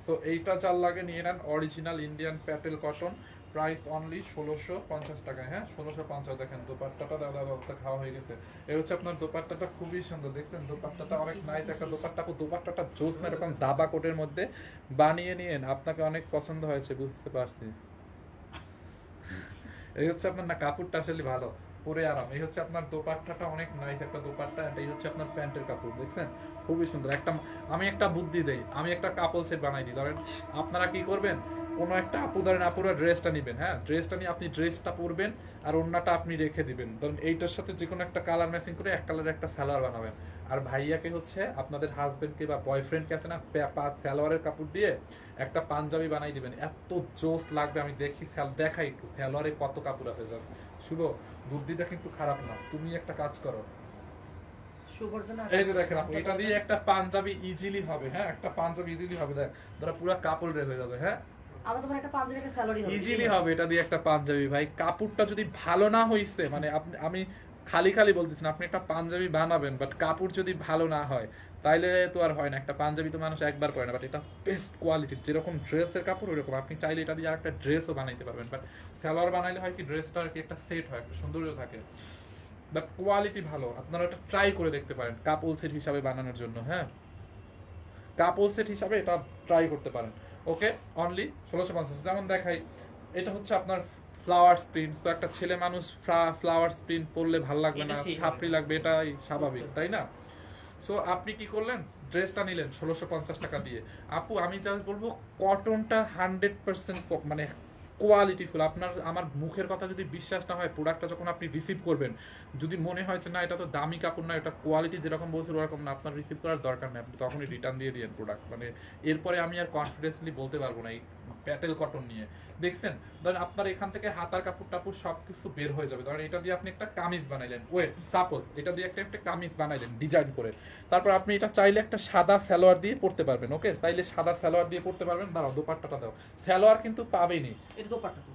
সো এইটা চাল লাগে নিয়ে নেন, original Indian Patel cotton, price only 1650 টাকায়। হ্যাঁ 1650। দেখেন দোপাট্টাটা দাদা বাবুটা খাওয়া হয়ে গেছে। এই হচ্ছে আপনার দোপাট্টাটা খুবই সুন্দর, দেখছেন দোপাট্টাটা অনেক নাইস একটা দোপাট্টা, দোপাট্টাটা জোস না, এরকম দাবা কোটের মধ্যে বানিয়ে নিয়েন, আপনাকে অনেক পছন্দ হয়েছে বুঝতে পারছি। এই হচ্ছে আপনার না কাপড়টা আসলে ভালো, পরে আরাম। এই হচ্ছে আপনার দোপাট্টাটা অনেক নাইস একটা দোপাট্টা, এই হচ্ছে আপনার প্যান্টের কাপড়, দেখছেন খুবই সুন্দর। আমি একটা বুদ্ধি দেই, আমি একটা কাপল সেট বানাই দিই। ধরেন আপনারা কি করবেন, কোনো একটা আপু ধরেন আপুরা ড্রেসটা নিবেন, হ্যাঁ ড্রেসটা নিয়ে আপনি ড্রেসটা পরবেন আর ওন্নাটা আপনি রেখে দিবেন, ধরেন এইটার সাথে যে কোনো একটা কালার ম্যাচিং করে এক কালারের একটা সালোয়ার বানাবেন, আর ভাইয়াকে হচ্ছে আপনাদের হাজবেন্ডকে বা বয়ফ্রেন্ডকে আছে না সালোয়ারের কাপড় দিয়ে একটা পাঞ্জাবি বানাই দিবেন, এত জোস লাগবে। আমি দেখি দেখাই একটু সালোয়ারে কত কাপড় আছে। জাস্ট শুভ বুদ্ধিটা কিন্তু খারাপ না, তুমি একটা কাজ করো, এই যে দেখেন আপু এটা দিয়ে একটা পাঞ্জাবি ইজিলি হবে। হ্যাঁ একটা পাঞ্জাবি ইজিলি হবে, দেখ ধরো পুরো কাপড় ড্রেস হয়ে যাবে। হ্যাঁ ইজিলি হবে এটা দিয়ে একটা পাঞ্জাবি। ভাই কাপড়টা যদি ভালো না হইছে, মানে আমি খালি বলতেছি না, আপনি একটা পাঞ্জাবি বানাবেন বাট কাপড় যদি ভালো না হয় তাইলে তো আর হয় না। একটা পাঞ্জাবি তো মানুষ একবার পরে না, বাট এটা বেস্ট কোয়ালিটির, যেরকম ড্রেসের কাপড় ওরকম আপনি চাইলে এটা দিয়ে একটা ড্রেসও বানাইতে পারবেন। বাট সালোয়ার বানাইলে হয় কি ড্রেসটা আর কি একটা সেট হয়, একটা সৌন্দর্য থাকে, বাট কোয়ালিটি ভালো। আপনারা এটা ট্রাই করে দেখতে পারেন কাপল সেট হিসাবে বানানোর জন্য। হ্যাঁ কাপল সেট হিসাবে এটা ট্রাই করতে পারেন। Okay only 1650। যেমন দেখাই, এটা হচ্ছে আপনার ফ্লাওয়ার প্রিন্ট, তো একটা ছেলে মানুষ ফ্লাওয়ার প্রিন্ট পরলে ভালো লাগবে না, এটা সেই ছাপড়ি হবে। লাগবে, এটাই স্বাভাবিক তাই না? সো আপনি কি করলেন, ড্রেসটা নিলেন 1650 টাকা দিয়ে। আপু আমি জাস্ট বলবো কটনটা 100% মানে কোয়ালিটিফুল। আপনার আমার মুখের কথা যদি বিশ্বাস না হয়, প্রোডাক্টটা যখন আপনি রিসিভ করবেন, যদি মনে হয় যে না এটা তো দামি কাপড় না, এটা কোয়ালিটি যেরকম বলছিল ওরকম না, আপনার রিসিভ করার দরকার নেই, আপনি তখনই রিটার্ন দিয়ে দিয়েন প্রোডাক্ট। মানে এরপরে আমি আর কনফিডেন্সলি বলতে পারবো না এই প্যাটেল কটন নিয়ে। দেখছেন, ধরেন আপনার এখান থেকে হাতার কাপড় টাপড় সবকিছু বের হয়ে যাবে। ধরেন এটা দিয়ে আপনি একটা কামিজ বানাইলেন, ওয়েট সাপোজ এটা দিয়ে একটা কামিজ বানাইলেন ডিজাইন করে, তারপর আপনি এটা চাইলে একটা সাদা সালোয়ার দিয়ে পরতে পারবেন। ওকে, চাইলে সাদা সালোয়ার দিয়ে পরতে পারবেন। দাঁড়াও দোপাট্টাটা দাও, সালোয়ার কিন্তু পাবেনি। এটা তো পারটা তো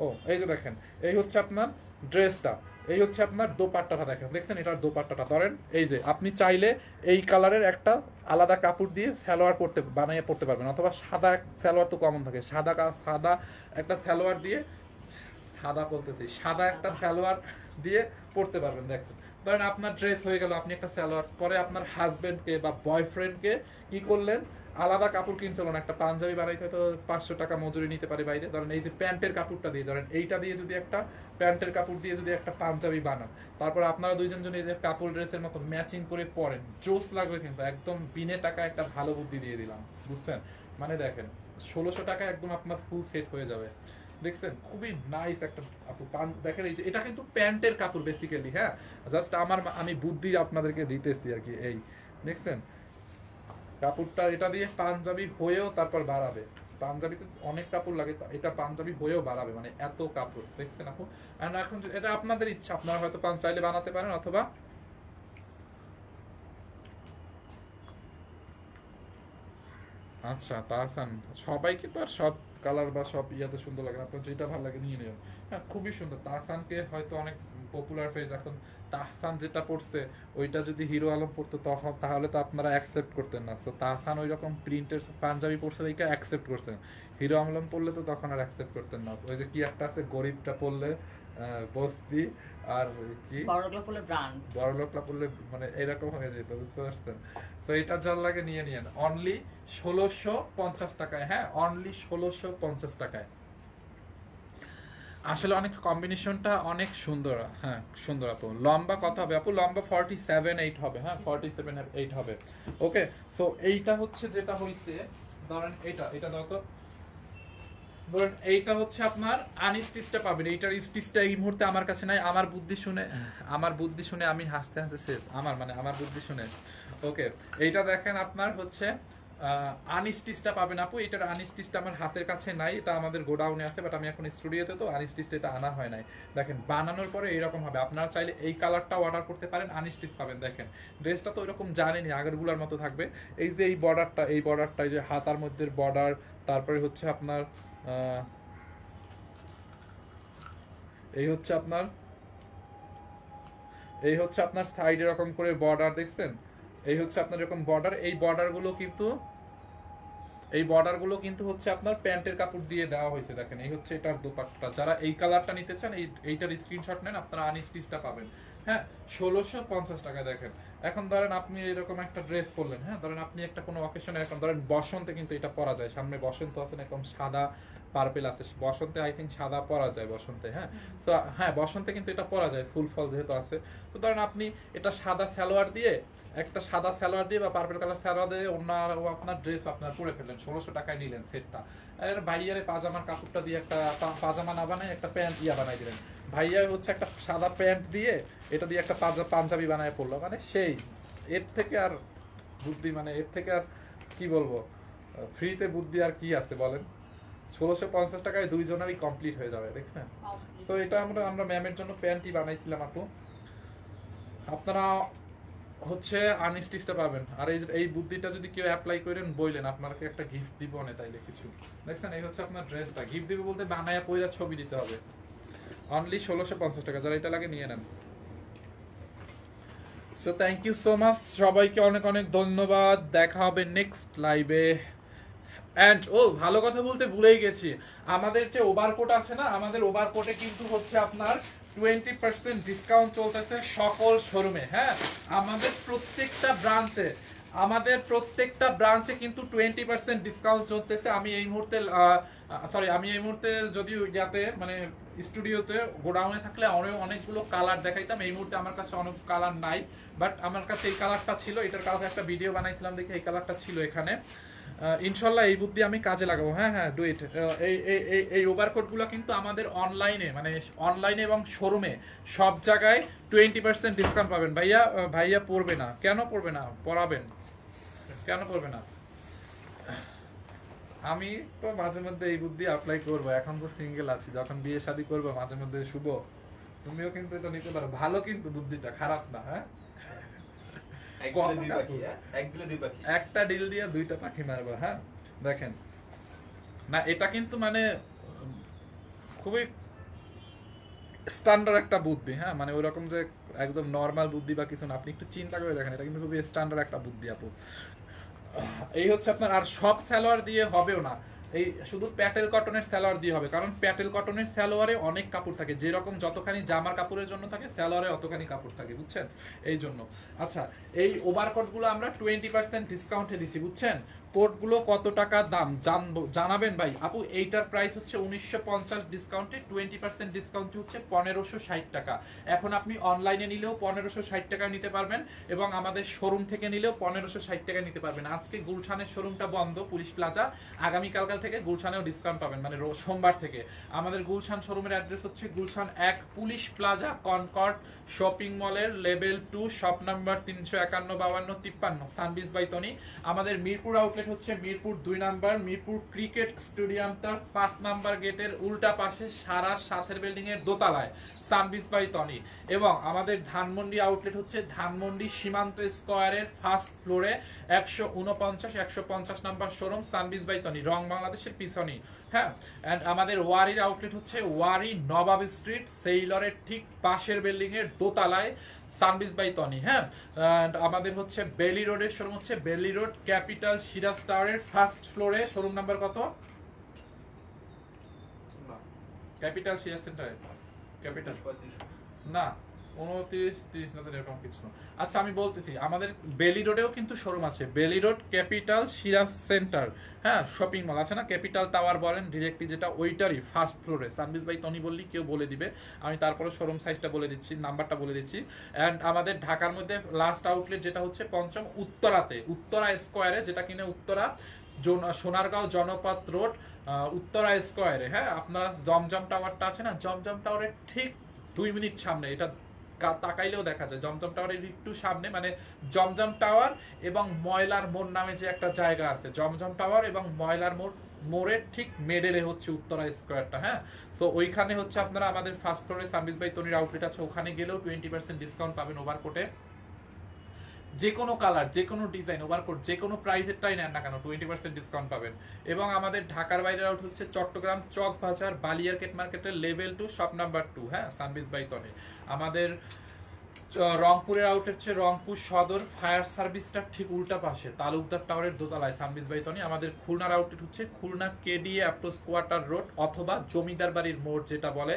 ও এই যে দেখেন, এই হচ্ছে আপনার ড্রেসটা, এই হচ্ছে আপনার দোপাট্টাটা। দেখছেন এটার দোপাট্টাটা, ধরেন এই যে আপনি চাইলে এই কালারের একটা আলাদা কাপড় দিয়ে সালোয়ার বানিয়ে পড়তে পারবেন, অথবা সাদা সালোয়ার তো কমন থাকে, সাদা একটা সালোয়ার দিয়ে, সাদা একটা সালোয়ার দিয়ে পড়তে পারবেন। দেখেন ধরেন আপনার ড্রেস হয়ে গেল, আপনি একটা সালোয়ার পরে আপনার হাজবেন্ডকে বা বয়ফ্রেন্ডকে কি করলেন, আলাদা কাপড় কিনতে হলো না, একটা পাঞ্জাবি বানাইতে হয়তো 500 টাকা মজুরি নিতে পারে বাইরে। ধরেন এই যে প্যান্টের কাপড়টা দিয়ে, ধরেন এইটা দিয়ে যদি একটা প্যান্টের কাপড় দিয়ে যদি একটা পাঞ্জাবি বানান, তারপর আপনারা দুইজন এই যে কাপড় ড্রেসের মতো ম্যাচিং করে পরেন, জোস লাগবে কিন্তু। একদম বিনে টাকা একটা ভালো বুদ্ধি দিয়ে দিলাম, বুঝছেন? মানে দেখেন 1600 টাকা একদম আপনার ফুল সেট হয়ে যাবে। দেখছেন খুবই নাইস একটা আপু দেখেন, এই যে এটা কিন্তু প্যান্টের কাপড় বেসিক্যালি। হ্যাঁ, জাস্ট আমি বুদ্ধি আপনাদেরকে দিতেছি আর কি। এই দেখছেন কাপড়টা, এটা দিয়ে পাঞ্জাবি হয়েও তারপর বাড়াবে। পাঞ্জাবিতে অনেক কাপড় লাগে, এটা পাঞ্জাবি হয়েও বাড়াবে, মানে এত কাপড়। দেখছেন আপু? আর এখন এটা আপনাদের ইচ্ছা, আপনারা হয়তো চাইলে বানাতে পারেন, অথবা আচ্ছা তাহসান, সবাইকে তো আর সব কালার বা সব ইয়াতে সুন্দর লাগে না, আপনার যেটা ভালো লাগে নিয়ে নেবেন। হ্যাঁ খুবই সুন্দর। তাহসানকে হয়তো অনেক পপুলার ফেজ, এখন তাহসান যেটা পড়ছে ওইটা যদি হিরো আলম পড়তো তখন, তাহলে তো আপনারা অ্যাকসেপ্ট করতেন না। তো তাহসান ওই রকম প্রিন্টের পাঞ্জাবি পড়ছে এইটা অ্যাকসেপ্ট করছেন, হিরো আলম পড়লে তো তখন আর অ্যাকসেপ্ট করতেন না। ওই যে কি একটা আছে, গরিবটা পড়লে বস্তি, আর কি বড়লোকলা ফুলের ব্র্যান্ড, বড়লোকটা পড়লে মানে এরকম হয়ে যেত, বুঝতে পারছেন? তো এটা যার লাগে নিয়ে নিয়েন অনলি 1650 টাকায়। হ্যাঁ অনলি 1650 টাকায়। আসলে অনেক কম্বিনেশনটা অনেক সুন্দর। হ্যাঁ সুন্দর আপু। লম্বা কত হবে আপু? লম্বা 47-8 হবে। হ্যাঁ 47-8 হবে। ওকে, সো এইটা হচ্ছে যেটা হইছে, ধরেন এটা দাও তো। ধরেন এইটা হচ্ছে আপনার আনস্টিচটা পাবেন, এইটার স্টিচটা এই মুহূর্তে আমার কাছে নাই। আমার বুদ্ধি শুনে আমি হাসতে হাসতে শেষ, আমার বুদ্ধি শুনে। ওকে, এইটা দেখেন আপনার হচ্ছে আনস্টিচটা পাবেন আপু। এটার আনস্টিচটা আমার হাতের কাছে নাই, এটা আমাদের গোডাউনে আছে, বাট আমি এখন স্টুডিওতে, তো আনস্টিচটা এটা আনা হয় নাই। দেখেন বানানোর পরে এইরকম হবে। আপনারা চাইলে এই কালারটা অর্ডার করতে পারেন, আনস্টিচ পাবেন। দেখেন ড্রেসটা তো ওইরকম জানেনি, আগেরগুলোর মতো থাকবে। এই যে এই বর্ডারটা এই যে হাতার মধ্যে বর্ডার, তারপরে হচ্ছে আপনার এই হচ্ছে আপনার সাইড এরকম করে বর্ডার, দেখছেন? এই হচ্ছে আপনার এরকম বর্ডার। এই বর্ডারগুলো কিন্তু হচ্ছে আপনার প্যান্টের কাপড় দিয়ে দেওয়া হয়েছে। দেখেন এই হচ্ছে এটার দোপাট্টা। যারা এই কালারটা নিতে চান এইটার স্ক্রিনশট নেন, আপনারা আনস্টিচটা পাবেন। হ্যাঁ 1650 টাকা। দেখেন এখন ধরেন আপনি এরকম একটা ড্রেস পরলেন, হ্যাঁ ধরেন আপনি একটা কোনো অকেশনে, এখন ধরেন বসন্তে কিন্তু এটা পরা যায়, সামনে বসন্ত আছে না, এরকম সাদা পার্পেল আছে, বসন্তে আই থিঙ্ক সাদা পরা যায় বসন্তে। হ্যাঁ তো হ্যাঁ বসন্তে কিন্তু এটা পরা যায়, ফুল ফল যেহেতু আছে। তো ধরেন আপনি এটা সাদা সালোয়ার দিয়ে বা পার্পল কালার সালোয়ার দিয়ে অন্য আপনার ড্রেস আপনার পরে ফেললেন, 1600 টাকায় নিলেন সেটটা। আর ভাইয়ারে পাজামার কাপড়টা দিয়ে একটা পাজামা না বানায় একটা প্যান্ট বানাই দিলেন। ভাইয়া হচ্ছে একটা সাদা প্যান্ট দিয়ে এটা দিয়ে একটা পাঞ্জাবি বানায় পড়লো, মানে সেই এর থেকে আর বুদ্ধি, মানে এর থেকে আর কি বলবো, ফ্রিতে বুদ্ধি আর কি আছে বলেন? 1650 টাকায় দুইজনেরই কমপ্লিট হয়ে যাবে। দেখছেন? তো এটা আমরা ম্যামের জন্য প্যান্টই বানাইছিলাম আপু। আপনারা হচ্ছে আনস্টিচটা পাবেন। আর এই বুদ্ধিটা যদি কেউ অ্যাপ্লাই করেন বললেন, আপনাকে একটা গিফট দিব না তাইলে কিছু। দেখছেন এই হচ্ছে আপনার ড্রেসটা। গিফট দিবে বলতে বানায়া পয়রা ছবি দিতে হবে। অনলি 1650 টাকা, যারা এটা লাগে নিয়ে নেন। So thank you so much, সবাইকে অনেক অনেক ধন্যবাদ। দেখা হবে নেক্সট লাইভে। এন্ড ভালো কথা বলতে ভুলেই গেছি, আমাদের যে ওভারকোট আছে না, আমাদের ওভারকোটে কিন্তু হচ্ছে আপনার 20% ডিসকাউন্ট চলতেছে সকল শোরুমে। হ্যাঁ আমাদের প্রত্যেকটা ব্রাঞ্চে আমাদের প্রত্যেকটা ব্রাঞ্চে কিন্তু 20% ডিসকাউন্ট চলতেছে। আমি এই মুহূর্তে যদি ইয়াতে মানে স্টুডিওতে গোডাউনে থাকলে অনেকগুলো কালার দেখাইতাম। এই মুহূর্তে আমার কাছে অনেক কালার নাই, বাট আমার কাছে এই কালারটা ছিল, এটার কাছে একটা ভিডিও বানাইছিলাম দেখে এই কালারটা ছিল এখানে। ইনশাল্লাহ এই বুদ্ধি আমি কাজে লাগাবো। হ্যাঁ ডু ইট। এই ওভারকোটগুলো কিন্তু আমাদের অনলাইনে মানে অনলাইনে এবং শোরুমে সব জায়গায় 20% ডিসকাউন্ট পাবেন। ভাইয়া পড়বে না কেন? পড়বে না, পড়াবেন কেন? পড়বে না। আমি তো মাঝে মধ্যে এই বুদ্ধি অ্যাপ্লাই করবো। এখন তো সিঙ্গেল আছি, যখন বিয়ে শাদী করবো মাঝে মধ্যে শুভ তুমিও কিন্তু এটা নিতে পারো। ভালো কিন্তু বুদ্ধিটা, খারাপ না। হ্যাঁ একটা ডিল দিয়ে দুইটা পাখি মারবো। হ্যাঁ দেখেন না, এটা কিন্তু মানে খুবই স্ট্যান্ডার্ড একটা বুদ্ধি। হ্যাঁ মানে ওইরকম যে একদম নর্মাল বুদ্ধি বা কিছু না, আপনি একটু চিন্তা করে দেখেন, এটা কিন্তু খুবই স্ট্যান্ডার্ড একটা বুদ্ধি আপু। এই হচ্ছে আপনার। আর সব সালোয়ার দিয়ে হবেও না, এই শুধু প্যাটেল কটনের সালোয়ার দিয়ে হবে, কারণ প্যাটেল কটনের সালোয়ারে অনেক কাপড় থাকে, যেরকম যতখানি জামার কাপড়ের জন্য থাকে সালোয়ারে অতখানি কাপড় থাকে, বুঝছেন? এই জন্য। আচ্ছা এই ওভারকোটগুলো আমরা 20% ডিসকাউন্টে দিছি, বুঝছেন? কোটগুলো কত টাকা দাম জানাবেন ভাই। আপু এইটার প্রাইস হচ্ছে 1950 ডিসকাউন্টে, 20% ডিসকাউন্ট হচ্ছে 1560 টাকা। এখন আপনি অনলাইনে নিলেও 1560 টাকা নিতে পারবেন এবং আমাদের শোরুম থেকে নিলেও 1560 টাকা নিতে পারবেন। আজকে গুলশানের শোরুমটা বন্ধ, পুলিশ প্লাজা। আগামীকাল থেকে গুলশানেও ডিসকাউন্ট পাবেন, মানে সোমবার থেকে। আমাদের গুলশান শোরুমের অ্যাড্রেস হচ্ছে Gulshan 1 police plaza Concord shopping মলের লেভেল 2 শপ নাম্বার 351-52-53 সানবিজ বাই তনি। আমাদের মিরপুর আউটলেট হচ্ছে মিরপুর 2 নাম্বার, মিরপুর ক্রিকেট স্টেডিয়ামটার 5 নাম্বার গেটের উল্টা পাশে সারা সাথের বিল্ডিং এর দোতলায় সানবিজ বাই তনি। এবং আমাদের ধানমন্ডি আউটলেট হচ্ছে ধানমন্ডি সীমান্ত স্কয়ারের ফার্স্ট ফ্লোরে 149-150 নাম্বার শোরুম সানবিজ বাই তনি, রং বাংলাদেশের পিছনেই। হ্যাঁ এন্ড আমাদের ওয়ারির আউটলেট হচ্ছে ওয়ারি নবাব স্ট্রিট সেইলরের ঠিক পাশের বিল্ডিং এর দোতলায় সানবিজ বাই তনি। হ্যাঁ আমাদের হচ্ছে বেলি রোডের শোরুম হচ্ছে বেলি রোড ক্যাপিটাল সিরাজ টাওয়ারের ফার্স্ট ফ্লোরে, শোরুম নাম্বার কত? ক্যাপিটাল সিরাজ সেন্টারে ক্যাপিটাল না 29-30 না এরকম কিছু। আচ্ছা আমি বলতেছি আমাদের বেলি রোডেও কিন্তু শোরুম আছে, বেলি রোড ক্যাপিটাল সিরাজ সেন্টার। হ্যাঁ শপিং মল আছে না, ক্যাপিটাল টাওয়ার বলেন ডিরেক্টলি, যেটা ওইটারই ফার্স্ট ফ্লোরে সানবিজ বাই তনি বললি কেউ বলে দিবে। আমি তারপরে শোরুম সাইজটা বলে দিচ্ছি, নাম্বারটা বলে দিচ্ছি। অ্যান্ড আমাদের ঢাকার মধ্যে লাস্ট আউটলেট যেটা হচ্ছে পঞ্চম উত্তরাতে, উত্তরা স্কোয়ারে, যেটা কিনা উত্তরা সোনারগাঁও জনপথ রোড উত্তরা স্কোয়ারে। হ্যাঁ আপনারা জমজম টাওয়ারটা আছে না, জমজম টাওয়ারের ঠিক 2 মিনিট সামনে, এটা তাকাইলেও দেখা যায় জমজম টাওয়ারের একটু সামনে, মানে জমজম টাওয়ার এবং ময়লার মোড় নামে যে একটা জায়গা আছে, জমজম টাওয়ার এবং ময়লার মোড়ের ঠিক মেডেলে হচ্ছে উত্তরা স্কোয়ারটা। হ্যাঁ সো ওইখানে হচ্ছে আপনারা আমাদের ফার্স্ট ফ্লোরে সানবিজ বাই তনির আউটলেট আছে, ওখানে গেলেও 20% ডিসকাউন্ট পাবেন ওভারকোটে। যে কোনো কালার, যে কোনো ডিজাইন ওভারকোট যে কোনো প্রাইসেরটাই নেন না কেন 20% ডিসকাউন্ট পাবেন। এবং আমাদের ঢাকার বাইরের আউট হচ্ছে চট্টগ্রাম চক বাজার বালিয়ারকেট মার্কেটের লেভেল 2 শপ নাম্বার 2। হ্যাঁ সানবিজ বাই তনি। আমাদের রংপুরের আউট হচ্ছে রংপুর সদর ফায়ার সার্ভিসটা ঠিক উল্টা পাশে তালুকদার টাওয়ারের দোতলায় সানবিজ বাই তনি। আমাদের খুলনার আউটলেট হচ্ছে Khulna KDA approach quarter road অথবা জমিদার বাড়ির মোড় যেটা বলে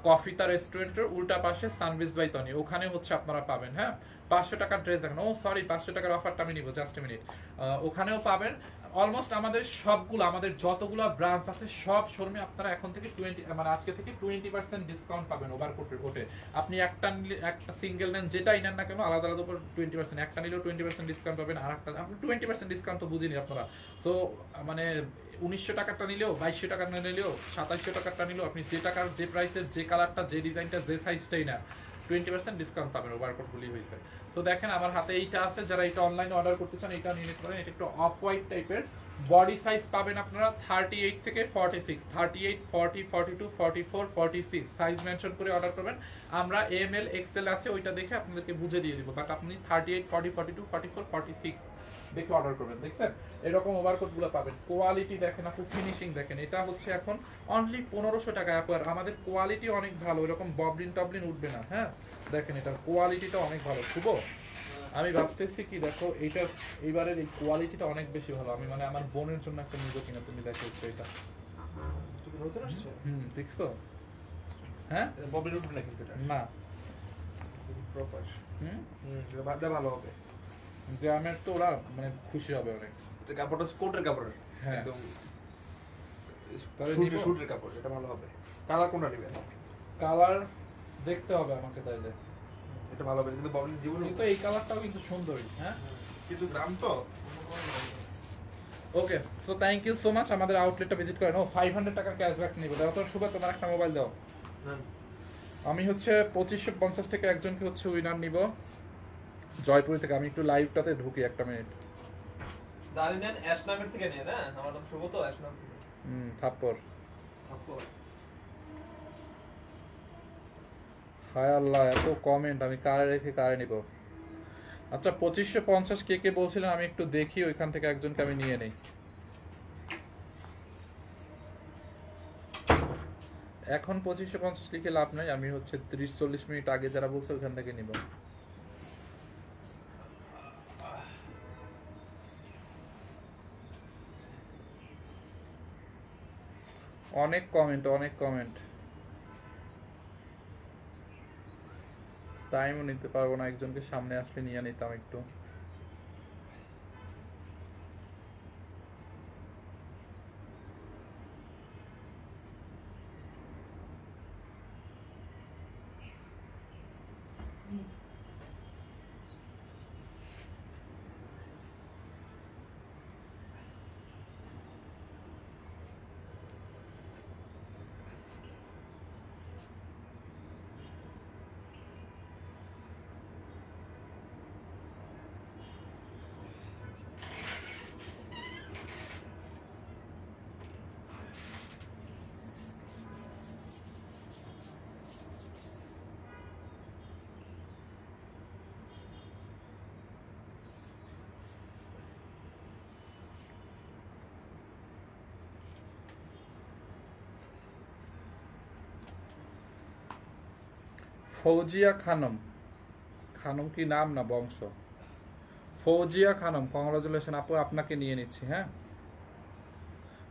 কফিতা রেস্টুরেন্টের উল্টা পাশে সানবিজ বাই তনি, ওখানে হচ্ছে আপনারা পাবেন। হ্যাঁ 500 টাকার ড্রেস দেখেন, ও সরি 500 টাকার অফারটা আমি নিব, জাস্ট মিনিট। ওখানেও পাবেন। অলমোস্ট আমাদের সবগুলো, আমাদের যতগুলো ব্রাঞ্চ আছে সব শোরুমে আপনারা এখন থেকে 20 মানে আজকে থেকে 20% ডিসকাউন্ট পাবেন ওভারকোটের কোটে। আপনি একটা সিঙ্গেল নেন যেটাই নেন না কেন আলাদা আলাদা উপর 20%, একটা নিলেও 20% ডিসকাউন্ট পাবেন, আর একটা আপনি 20% ডিসকাউন্ট তো বুঝিনি আপনারা। সো মানে 1900 টাকারটা নিলেও 2200 টাকার নিলেও 2700 টাকারটা নিলেও আপনি যে টাকার যে প্রাইসের যে কালারটা যে ডিজাইনটা যে সাইজটাই না 20% ডিসকাউন্ট পাবেন ওভারকোট গুলি হয়েছে। তো দেখেন আমার হাতে এইটা আছে, যারা এটা অনলাইনে অর্ডার করতে চান এটা নিয়ে নিতে পারেন। এটা একটু অফ হোয়াইট টাইপের, বডি সাইজ পাবেন আপনারা 38 থেকে 46, 38, 40, 42, 44, 46 সাইজ মেনশন করে অর্ডার করবেন। আমরা এমএল এক্সেল আছে ওইটা দেখে আপনাদেরকে বুঝে দিয়ে দিব, বাট আপনি 38, 40, 42, 44, 46 দেখে অর্ডার করবেন। দেখছেন এরকম ওভারকোট গুলো পাবেন। কোয়ালিটি দেখেন আপু, ফিনিশিং দেখেন, এটা হচ্ছে এখন অনলি 1500 টাকা। আর আমাদের কোয়ালিটি অনেক ভালো, এরকম ববলিন টবলিন উঠবে না। হ্যাঁ দেখেন এটার কোয়ালিটিটা অনেক ভালো। শুভ আমি ভাবতেছি কি দেখো এইটার এইবারের এই কোয়ালিটিটা অনেক বেশি ভালো। আমি মানে আমার বোনের জন্য একটা নিব কিনা, তুমি দেখো একটু এটা। তুমি নতুন আসছো? দেখছো? হ্যাঁ ববলিন উঠবে না কিন্তু এটা না প্রপার। এটা ভালো হবে। গ্রামের তো ওরা মানে খুশি হবে অনেক। এটা কাপড়টা কোটের কাপড়ের, হ্যাঁ। একদম তাহলে শুটের নিবো? শুটের কাপড়, এটা ভালো হবে। কালার কোনটা নেবেন? কালার দেখতে হবে আমাকে তাইলে। এটা ভালো হবে, কিন্তু বাবলি জীবনে কিন্তু এই কালারটাও কিন্তু সুন্দরই, হ্যাঁ। কিন্তু গ্রাম তো okay, so thank you so much, আমাদের আউটলেটটা ভিজিট করেন। ও 500 টাকার ক্যাশব্যাক নিব। দাও তো শুভ, তোমার একটা মোবাইল দাও। আমি হচ্ছে 2550 থেকে একজনকে হচ্ছে উইনার নিব জয়পুরি থেকে। আমি একটু লাইভটাতে ঢুকি একটা মিনিট। দাঁড়ি নেন অ্যাশ নামের থেকে নেন, হ্যাঁ আমার নাম শুভ তো অ্যাশ নাম থেকে। থাপ্পর। তারপর হায় আল্লাহ, এত কমেন্ট, আমি কারে রেখে কারে নিব। আচ্ছা 2550 কে কে বলছিলেন, আমি একটু দেখি ওইখান থেকে একজনকে আমি নিয়ে নেই। এখন 2550 লিখে লাভ নাই, আমি হচ্ছে 30-40 মিনিট আগে যারা বলছে ওইখান থেকে নিব। অনেক কমেন্ট, অনেক কমেন্ট, টাইমও নিতে পারবো না, একজনকে সামনে আসলে নিয়ে নিতাম একটু। ফৌজিয়া খানম, খানম কি নাম না বংশ? ফৌজিয়া খানম, কংগ্রাচুলেশন আপু, আপনাকে নিয়ে নিচ্ছি। হ্যাঁ,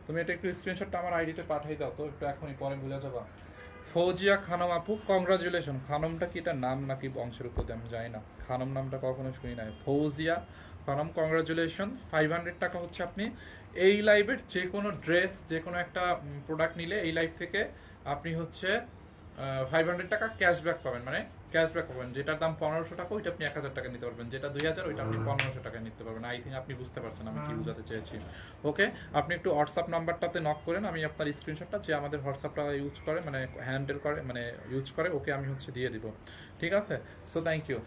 তুমি এটা একটু স্ক্রিনশটটা আমার আইডিতে পাঠিয়ে দাও তো, একটু এখনই, পরে ভুলে যাবা। ফৌজিয়া খানম আপু, কংগ্রাচুলেশন। খানমটা কি এটা নাম নাকি বংশের উপর আমি জানি না, খানম নামটা কখনো শুনি নাই। ফৌজিয়া খানম, কংগ্রাচুলেশন। 500 টাকা হচ্ছে আপনি এই লাইভের যে কোনো ড্রেস, যে কোনো একটা প্রোডাক্ট নিলে এই লাইভ থেকে আপনি হচ্ছে 500 টাকা ক্যাশব্যাক পাবেন। মানে ক্যাশব্যাক পাবেন, যেটার দাম 1500 টাকা ওইটা আপনি 1000 টাকা নিতে পারবেন, যেটা 2000 ওইটা আপনি 1500 টাকা নিতে পারবেন। আই থিঙ্ক আপনি বুঝতে পারছেন আমি কি বোঝাতে চেয়েছি। ওকে, আপনি একটু হোয়াটসঅ্যাপ নাম্বারটাতে নক করেন, আমি আপনার স্ক্রিনশটটা, যে আমাদের হোয়াটসঅ্যাপটা ইউজ করে মানে হ্যান্ডেল করে মানে ইউজ করে, ওকে আমি হচ্ছে দিয়ে দিব। ঠিক আছে, সো থ্যাংক ইউ।